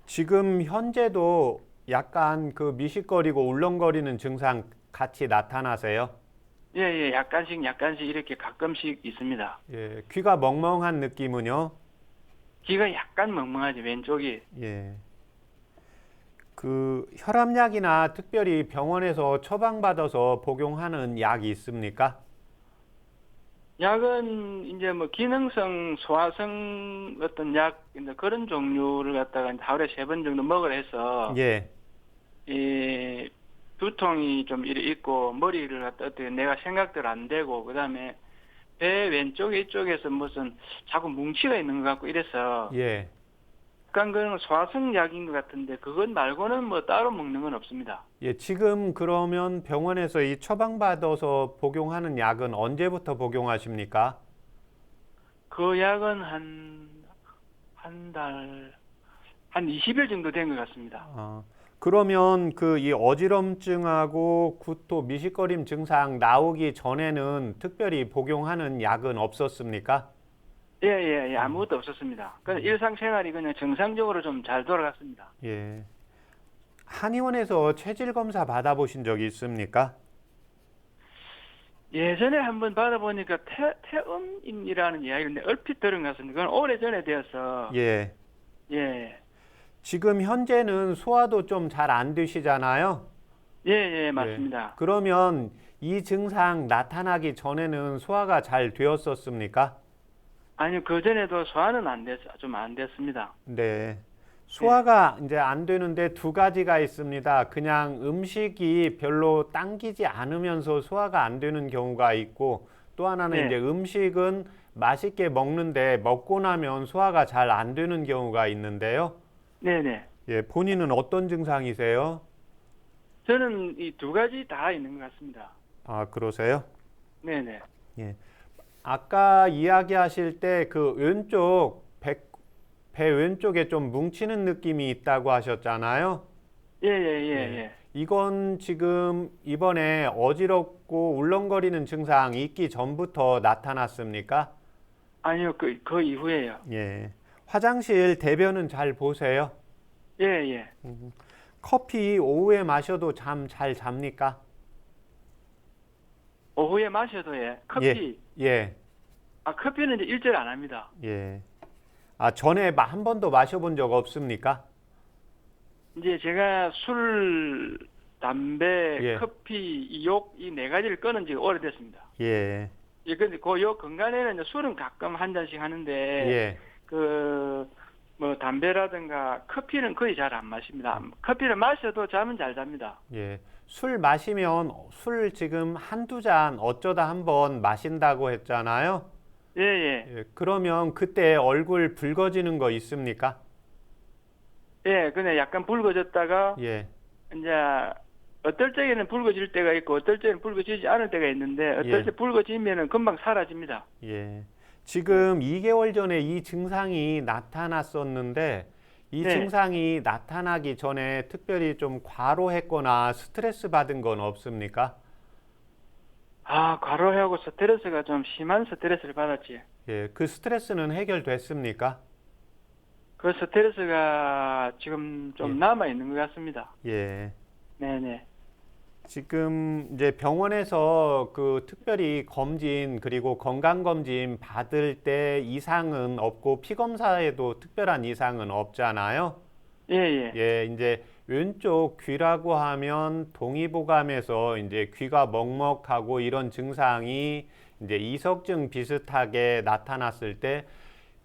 지금 현재도 약간 그 미식거리고 울렁거리는 증상 같이 나타나세요? 예, 예. 약간씩 이렇게 가끔씩 있습니다. 예. 귀가 멍멍한 느낌은요? 귀가 약간 멍멍하지, 왼쪽이. 예. 그 혈압약이나 특별히 병원에서 처방받아서 복용하는 약이 있습니까? 약은 이제 뭐 기능성 소화성 어떤 약, 이제 그런 종류를 갖다가 이제 하루에 3번 정도 먹으라 해서 예. 이 두통이 좀 이래 있고 머리를 갖다 어떻게 내가 생각대로 안 되고 그다음에 배 왼쪽에 이쪽에서 무슨 자꾸 뭉치가 있는 것 같고 이래서 예. 약간 그런 소화성 약인 것 같은데 그것 말고는 뭐 따로 먹는 건 없습니다. 예, 지금 그러면 병원에서 이 처방받아서 복용하는 약은 언제부터 복용하십니까? 그 약은 한 20일 정도 된 것 같습니다. 그러면 그 이 어지럼증하고 구토, 미식거림 증상 나오기 전에는 특별히 복용하는 약은 없었습니까? 예, 아무것도 없었습니다. 그냥 일상생활이 그냥 정상적으로 좀 잘 돌아갔습니다. 예. 한의원에서 체질 검사 받아보신 적이 있습니까? 예전에 한번 받아보니까 태음인이라는 이야기를 얼핏 들은 것 같습니다. 그건 오래전에 되어서 예. 예, 지금 현재는 소화도 좀 잘 안 되시잖아요. 예, 맞습니다. 그러면 이 증상 나타나기 전에는 소화가 잘 되었었습니까? 아니요, 그 전에도 소화는 좀 안 됐습니다. 네. 소화가 이제 안 되는데 두 가지가 있습니다. 그냥 음식이 별로 당기지 않으면서 소화가 안 되는 경우가 있고 또 하나는 네. 이제 음식은 맛있게 먹는데 먹고 나면 소화가 잘 안 되는 경우가 있는데요. 네네. 예, 본인은 어떤 증상이세요? 저는 이 두 가지 다 있는 것 같습니다. 아, 그러세요? 네네. 예. 아까 이야기하실 때 그 왼쪽 배 왼쪽에 좀 뭉치는 느낌이 있다고 하셨잖아요. 예, 예, 예, 예. 예. 이건 지금 이번에 어지럽고 울렁거리는 증상 있기 전부터 나타났습니까? 아니요, 그 이후에요. 예. 화장실 대변은 잘 보세요. 예, 예. 커피 오후에 마셔도 잠 잘 잡니까? 오후에 마셔도 커피. 예. 커피는 이제 일절 안 합니다. 예. 아, 전에 한 번도 마셔본 적 없습니까? 이제 제가 술, 담배, 예. 커피, 욕 이 네 가지를 끊은 지가 오래됐습니다. 예. 예, 근데 요 근간에는 이제 술은 가끔 한 잔씩 하는데 예. 뭐 담배라든가 커피는 거의 잘 안 마십니다. 커피를 마셔도 잠은 잘 잡니다. 예. 술 마시면 술 지금 한두 잔 어쩌다 한 번 마신다고 했잖아요. 예, 예. 예. 그러면 그때 얼굴 붉어지는 거 있습니까? 예, 근데 약간 붉어졌다가 예. 이제 어떨 때에는 붉어질 때가 있고 어떨 때는 붉어지지 않을 때가 있는데 어떨 예. 때 붉어지면은 금방 사라집니다. 예. 지금 2개월 전에 이 증상이 나타났었는데 이 네. 증상이 나타나기 전에 특별히 좀 과로했거나 스트레스 받은 건 없습니까? 과로하고 스트레스가 좀 심한 스트레스를 받았지. 예. 그 스트레스는 해결됐습니까? 그 스트레스가 지금 좀 예. 남아 있는 것 같습니다. 예. 네네. 지금 이제 병원에서 그 특별히 검진 그리고 건강검진 받을 때 이상은 없고 피검사에도 특별한 이상은 없잖아요. 예, 예. 예, 이제 왼쪽 귀라고 하면 동의보감에서 이제 귀가 먹먹하고 이런 증상이 이제 이석증 비슷하게 나타났을 때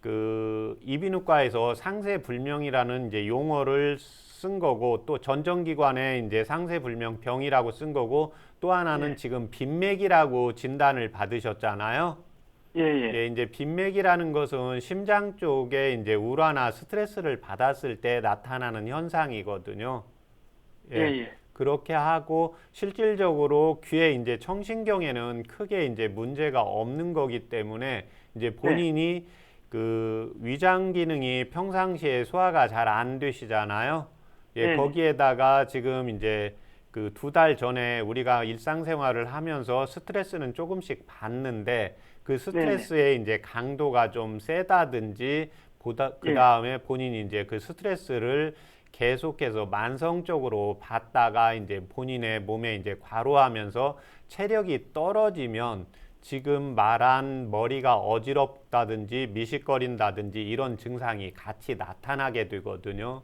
그 이비인후과에서 상세불명이라는 이제 용어를 쓴 거고 또 전정기관에 이제 상세불명 병이라고 쓴 거고 또 하나는 예. 지금 빈맥이라고 진단을 받으셨잖아요. 예, 예. 예, 이제 빈맥이라는 것은 심장 쪽에 이제 우라나 스트레스를 받았을 때 나타나는 현상이거든요. 예, 예. 그렇게 하고 실질적으로 귀에 이제 청신경에는 크게 이제 문제가 없는 거기 때문에 이제 본인이 그 위장 기능이 평상시에 소화가 잘 안 되시잖아요. 예, 네. 거기에다가 지금 이제 그 2달 전에 우리가 일상생활을 하면서 스트레스는 조금씩 받는데 그 스트레스의 이제 강도가 좀 세다든지 그 다음에 본인이 이제 그 스트레스를 계속해서 만성적으로 받다가 이제 본인의 몸에 이제 과로하면서 체력이 떨어지면 지금 말한 머리가 어지럽다든지 미식거린다든지 이런 증상이 같이 나타나게 되거든요.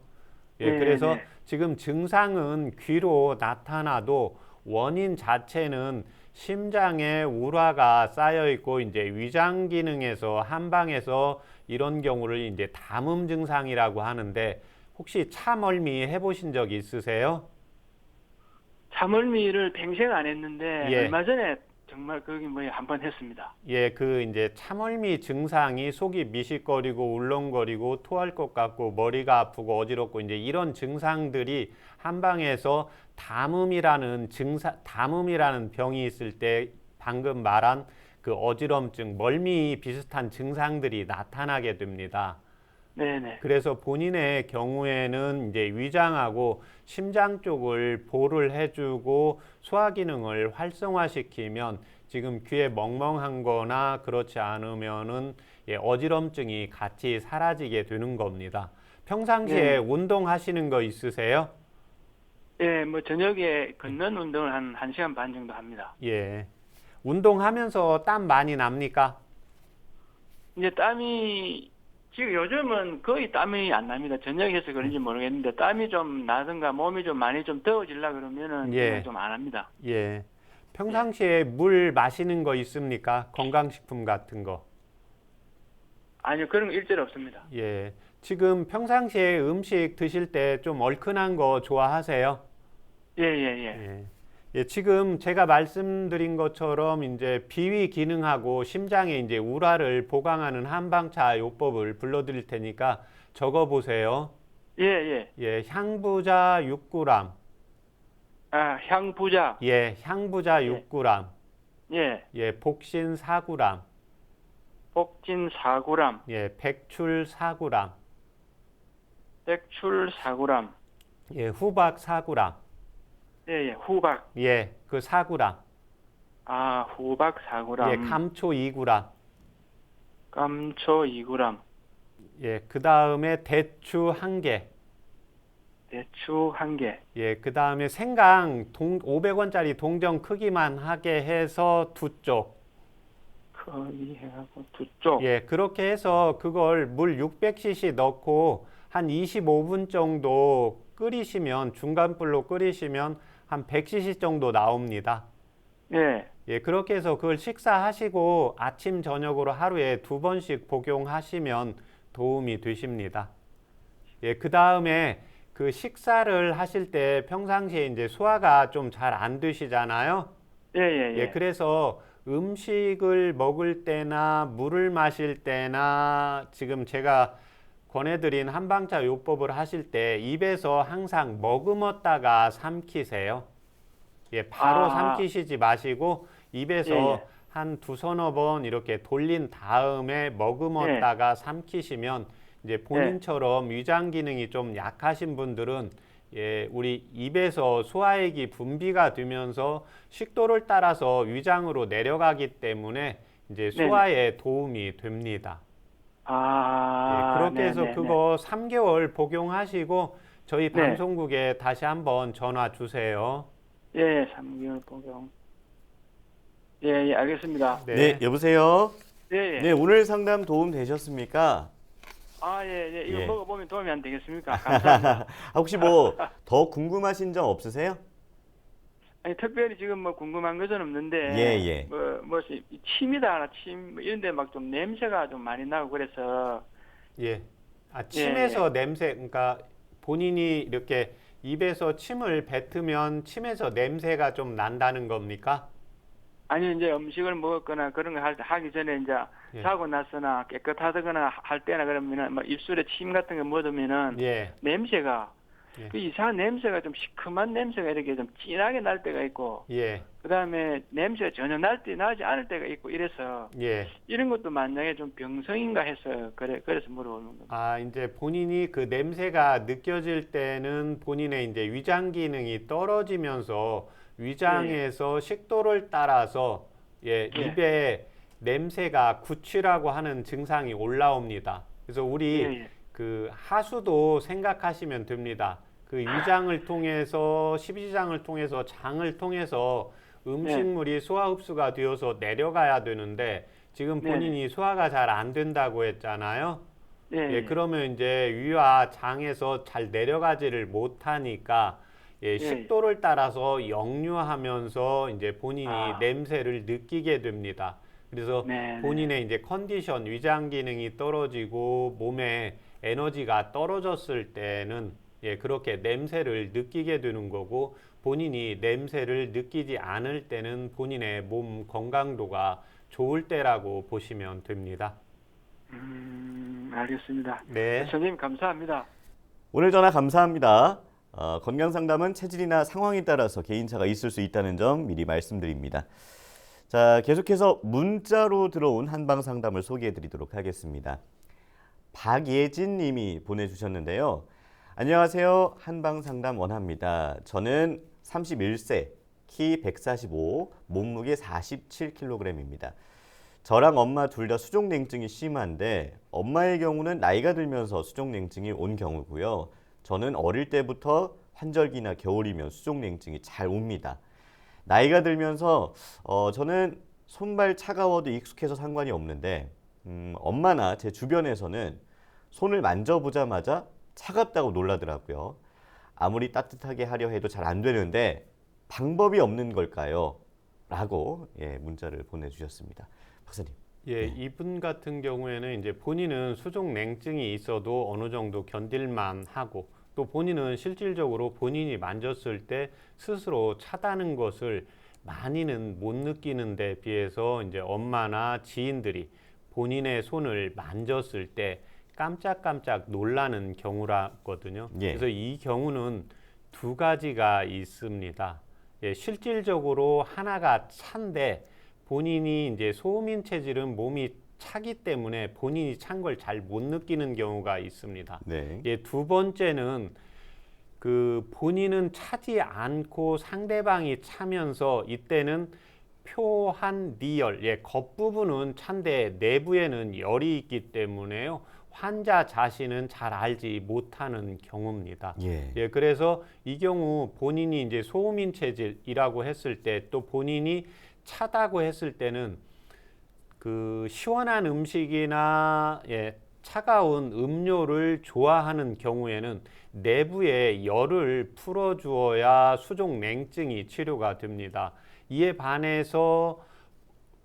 예, 네, 그래서 네. 지금 증상은 귀로 나타나도 원인 자체는 심장에 우라가 쌓여 있고 이제 위장 기능에서 한방에서 이런 경우를 이제 담음 증상이라고 하는데 혹시 차멀미 해보신 적 있으세요? 참을미를 평생 안 했는데 예. 얼마 전에 정말 거기 한번 했습니다. 예, 그 이제 참멀미 증상이 속이 미식거리고 울렁거리고 토할 것 같고 머리가 아프고 어지럽고 이제 이런 증상들이 한방에서 담음이라는 병이 있을 때 방금 말한 그 어지럼증, 멀미 비슷한 증상들이 나타나게 됩니다. 네네. 그래서 본인의 경우에는 이제 위장하고 심장 쪽을 보호를 해주고 소화 기능을 활성화시키면 지금 귀에 멍멍한 거나 그렇지 않으면은 어지럼증이 같이 사라지게 되는 겁니다. 평상시에 운동하시는 거 있으세요? 예, 뭐 저녁에 걷는 운동을 한 1시간 반 정도 합니다. 예. 운동하면서 땀 많이 납니까? 이제 땀이 지금 요즘은 거의 땀이 안 납니다. 저녁에 해서 그런지 모르겠는데 땀이 좀 나든가 몸이 좀 많이 좀 더워지려 그러면은 좀 안 합니다. 예. 평상시에 물 마시는 거 있습니까? 건강식품 같은 거. 아니요, 그런 거 일절 없습니다. 예. 지금 평상시에 음식 드실 때 좀 얼큰한 거 좋아하세요? 예, 예, 예. 예. 예, 지금 제가 말씀드린 것처럼 이제 비위 기능하고 심장에 이제 우라를 보강하는 한방차 요법을 불러드릴 테니까 적어 보세요. 예, 예. 예, 향부자 6g. 향부자. 예, 향부자 6g. 예, 예, 복신 4g, 복진 4g, 예, 백출 4g, 백출 4g, 예, 후박 4g, 예, 예, 후박, 예, 그 4g, 아, 후박 4g, 예, 감초 2g, 감초 2g, 예, 그 다음에 대추 1개, 대추 1개, 예, 그 다음에 생강 500원짜리 동전 크기만 하게 해서 2쪽, 거의 해갖고 2쪽, 예, 그렇게 해서 그걸 물 600cc 넣고 한 25분 정도 끓이시면 중간불로 끓이시면 한 100cc 정도 나옵니다. 예, 예, 그렇게 해서 그걸 식사하시고 아침 저녁으로 하루에 2번씩 복용하시면 도움이 되십니다. 예, 그 다음에 그 식사를 하실 때 평상시에 이제 소화가 좀 잘 안 되시잖아요. 예, 예, 예, 예, 그래서 음식을 먹을 때나 물을 마실 때나 지금 제가 권해드린 한방차 요법을 하실 때 입에서 항상 머금었다가 삼키세요. 예, 바로 아. 삼키시지 마시고 입에서 예, 예. 한 두서너 번 이렇게 돌린 다음에 머금었다가 삼키시면 이제 본인처럼 위장 기능이 좀 약하신 분들은 예, 우리 입에서 소화액이 분비가 되면서 식도를 따라서 위장으로 내려가기 때문에 이제 소화에 도움이 됩니다. 아, 예, 그렇게 해서 네네네. 그거 3개월 복용하시고 저희 네. 방송국에 다시 한번 전화 주세요. 예, 3개월 복용. 예, 예, 알겠습니다. 네, 여보세요. 예, 예. 네, 오늘 상담 도움 되셨습니까? 아, 예, 예. 이거 예. 먹어보면 도움이 안 되겠습니까? 감사합니다. 혹시 뭐 더 궁금하신 점 없으세요? 아니, 특별히 지금 뭐 궁금한 것은 없는데, 예, 예. 침이다, 침, 이런 데 막 좀 냄새가 좀 많이 나고 그래서, 예. 아, 침에서 예. 냄새, 그러니까 본인이 이렇게 입에서 침을 뱉으면 침에서 냄새가 좀 난다는 겁니까? 아니, 이제 음식을 먹었거나 그런 거 하기 전에 이제 예. 자고 나서나 깨끗하거나 할 때나 그러면은 막 입술에 침 같은 거 묻으면은 예. 냄새가 예. 그 이상한 냄새가 좀 시큼한 냄새가 이렇게 좀 진하게 날 때가 있고 예. 그다음에 냄새가 전혀 나지 않을 때가 있고 이래서 예. 이런 것도 만약에 좀 병성인가 해서 그래서 물어보는 겁니다. 아, 이제 본인이 그 냄새가 느껴질 때는 본인의 이제 위장 기능이 떨어지면서 위장에서 식도를 따라서 예, 예. 입에 냄새가 구취라고 하는 증상이 올라옵니다. 그래서 우리 예, 예. 그 하수도 생각하시면 됩니다. 그 위장을 통해서 십이지장을 통해서 장을 통해서 음식물이 소화 흡수가 되어서 내려가야 되는데 지금 본인이 소화가 잘 안 된다고 했잖아요. 예, 예, 예. 그러면 이제 위와 장에서 잘 내려가지를 못하니까 예, 식도를 따라서 역류하면서 이제 본인이 냄새를 느끼게 됩니다. 그래서 네, 본인의 이제 컨디션, 위장 기능이 떨어지고 몸에 에너지가 떨어졌을 때는 예, 그렇게 냄새를 느끼게 되는 거고 본인이 냄새를 느끼지 않을 때는 본인의 몸 건강도가 좋을 때라고 보시면 됩니다. 알겠습니다. 네. 선생님 감사합니다. 오늘 전화 감사합니다. 건강 상담은 체질이나 상황에 따라서 개인차가 있을 수 있다는 점 미리 말씀드립니다. 자, 계속해서 문자로 들어온 한방 상담을 소개해 드리도록 하겠습니다. 박예진 님이 보내주셨는데요. 안녕하세요. 한방 상담 원합니다. 저는 31세, 키 145, 몸무게 47kg입니다. 저랑 엄마 둘 다 수족냉증이 심한데 엄마의 경우는 나이가 들면서 수족냉증이 온 경우고요. 저는 어릴 때부터 환절기나 겨울이면 수족냉증이 잘 옵니다. 나이가 들면서 저는 손발 차가워도 익숙해서 상관이 없는데 엄마나 제 주변에서는 손을 만져보자마자 차갑다고 놀라더라고요. 아무리 따뜻하게 하려 해도 잘 안 되는데 방법이 없는 걸까요? 라고 문자를 보내주셨습니다. 박사님. 예, 이분 같은 경우에는 이제 본인은 수족 냉증이 있어도 어느 정도 견딜만 하고 또 본인은 실질적으로 본인이 만졌을 때 스스로 차다는 것을 많이는 못 느끼는 데 비해서 이제 엄마나 지인들이 본인의 손을 만졌을 때 깜짝깜짝 놀라는 경우라거든요. 예. 그래서 이 경우는 두 가지가 있습니다. 예, 실질적으로 하나가 찬데 본인이 이제 소음인 체질은 몸이 차기 때문에 본인이 찬 걸 잘 못 느끼는 경우가 있습니다. 네. 예, 두 번째는 그 본인은 차지 않고 상대방이 차면서 이때는 표한 니열, 예, 겉부분은 찬데 내부에는 열이 있기 때문에요. 환자 자신은 잘 알지 못하는 경우입니다. 예. 예, 그래서 이 경우 본인이 이제 소음인 체질이라고 했을 때 또 본인이 차다고 했을 때는 그 시원한 음식이나 예, 차가운 음료를 좋아하는 경우에는 내부에 열을 풀어주어야 수족 냉증이 치료가 됩니다. 이에 반해서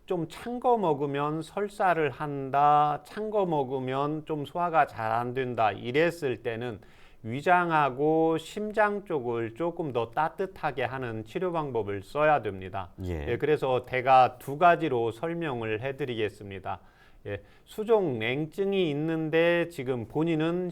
좀 찬 거 먹으면 설사를 한다, 찬 거 먹으면 좀 소화가 잘 안 된다 이랬을 때는 위장하고 심장 쪽을 조금 더 따뜻하게 하는 치료 방법을 써야 됩니다. 예. 예, 그래서 제가 두 가지로 설명을 해드리겠습니다. 예, 수족 냉증이 있는데 지금 본인은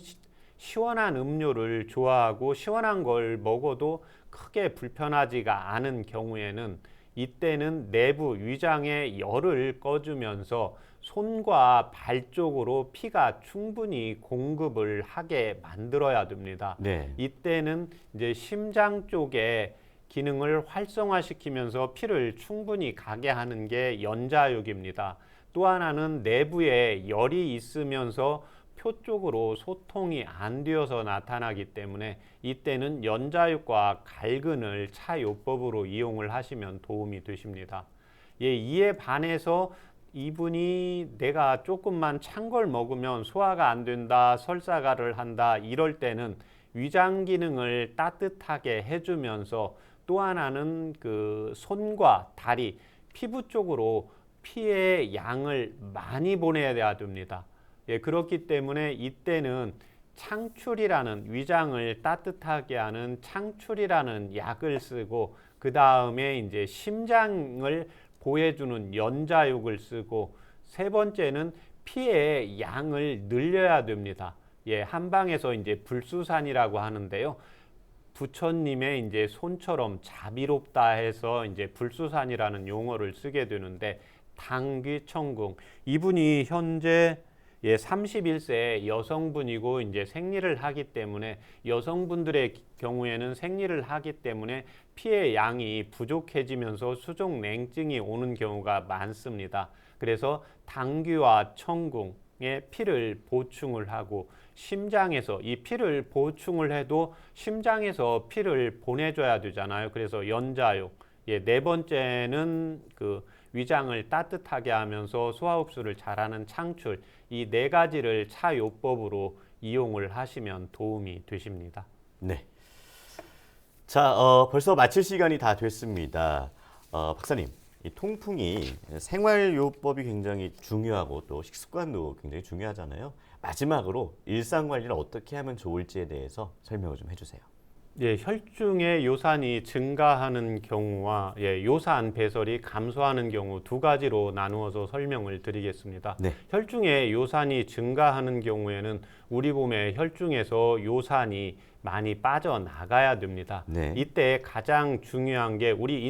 시원한 음료를 좋아하고 시원한 걸 먹어도 크게 불편하지가 않은 경우에는 이때는 내부 위장의 열을 꺼주면서 손과 발 쪽으로 피가 충분히 공급을 하게 만들어야 됩니다. 네. 이때는 이제 심장 쪽에 기능을 활성화시키면서 피를 충분히 가게 하는 게 연자육입니다. 또 하나는 내부에 열이 있으면서 표 쪽으로 소통이 안 되어서 나타나기 때문에 이때는 연자육과 갈근을 차요법으로 이용을 하시면 도움이 되십니다. 예, 이에 반해서 이분이 내가 조금만 찬 걸 먹으면 소화가 안 된다, 설사가를 한다 이럴 때는 위장 기능을 따뜻하게 해주면서 또 하나는 그 손과 다리, 피부 쪽으로 피의 양을 많이 보내야 됩니다. 예, 그렇기 때문에 이때는 창출이라는 위장을 따뜻하게 하는 창출이라는 약을 쓰고 그 다음에 이제 심장을 보호해주는 연자육을 쓰고 세 번째는 피의 양을 늘려야 됩니다. 예, 한방에서 이제 불수산이라고 하는데요. 부처님의 이제 손처럼 자비롭다 해서 이제 불수산이라는 용어를 쓰게 되는데 당귀청궁 이분이 현재 31세 여성분이고 이제 생리를 하기 때문에 여성분들의 경우에는 생리를 하기 때문에 피의 양이 부족해지면서 수족 냉증이 오는 경우가 많습니다. 그래서 당귀와 청궁에 피를 보충을 하고 심장에서 이 피를 보충을 해도 심장에서 피를 보내줘야 되잖아요. 그래서 연자육. 네 번째는 그 위장을 따뜻하게 하면서 소화 흡수를 잘하는 창출. 이 네 가지를 차요법으로 이용을 하시면 도움이 되십니다. 네. 자, 벌써 마칠 시간이 다 됐습니다. 박사님, 이 통풍이 생활요법이 굉장히 중요하고 또 식습관도 굉장히 중요하잖아요. 마지막으로 일상 관리를 어떻게 하면 좋을지에 대해서 설명을 좀 해주세요. 예, 혈중의 요산이 증가하는 경우와 요산 배설이 감소하는 경우 두 가지로 나누어서 설명을 드리겠습니다. 네. 혈중의 요산이 증가하는 경우에는 우리 몸의 혈중에서 요산이 많이 빠져나가야 됩니다. 네. 이때 가장 중요한 게 우리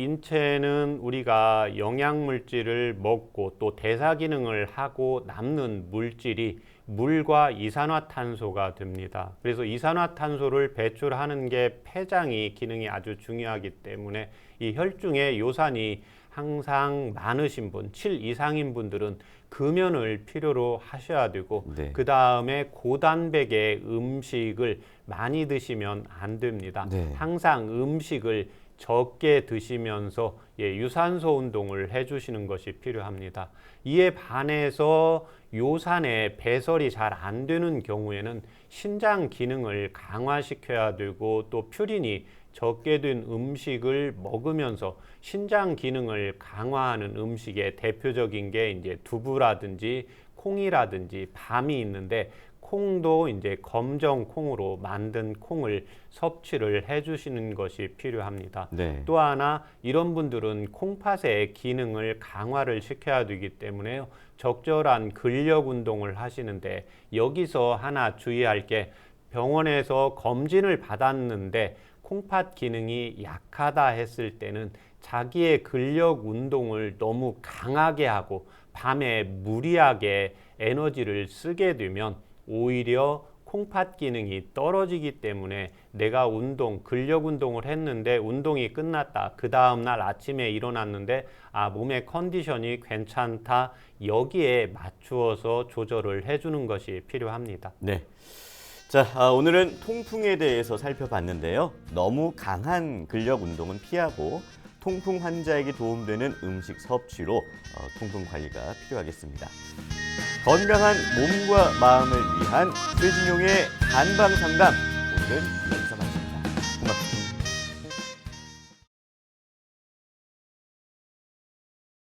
인체는 우리가 영양물질을 먹고 또 대사 기능을 하고 남는 물질이 물과 이산화탄소가 됩니다. 그래서 이산화탄소를 배출하는 게 폐장이 기능이 아주 중요하기 때문에 이 혈중에 요산이 항상 많으신 분, 7 이상인 분들은 금연을 필요로 하셔야 되고 네. 그 다음에 고단백의 음식을 많이 드시면 안 됩니다. 네. 항상 음식을 적게 드시면서 유산소 운동을 해주시는 것이 필요합니다. 이에 반해서 요산의 배설이 잘 안 되는 경우에는 신장 기능을 강화시켜야 되고 또 퓨린이 적게 된 음식을 먹으면서 신장 기능을 강화하는 음식의 대표적인 게 이제 두부라든지 콩이라든지 밤이 있는데 콩도 이제 검정 콩으로 만든 콩을 섭취를 해주시는 것이 필요합니다. 네. 또 하나 이런 분들은 콩팥의 기능을 강화를 시켜야 되기 때문에요. 적절한 근력 운동을 하시는데 여기서 하나 주의할 게 병원에서 검진을 받았는데 콩팥 기능이 약하다 했을 때는 자기의 근력 운동을 너무 강하게 하고 밤에 무리하게 에너지를 쓰게 되면 오히려 콩팥 기능이 떨어지기 때문에 내가 근력 운동을 했는데 운동이 끝났다. 그 다음날 아침에 일어났는데 몸의 컨디션이 괜찮다. 여기에 맞추어서 조절을 해주는 것이 필요합니다. 네. 자, 오늘은 통풍에 대해서 살펴봤는데요. 너무 강한 근력 운동은 피하고 통풍 환자에게 도움되는 음식 섭취로 통풍 관리가 필요하겠습니다. 건강한 몸과 마음을 위한 최진용의 한방 상담, 오늘은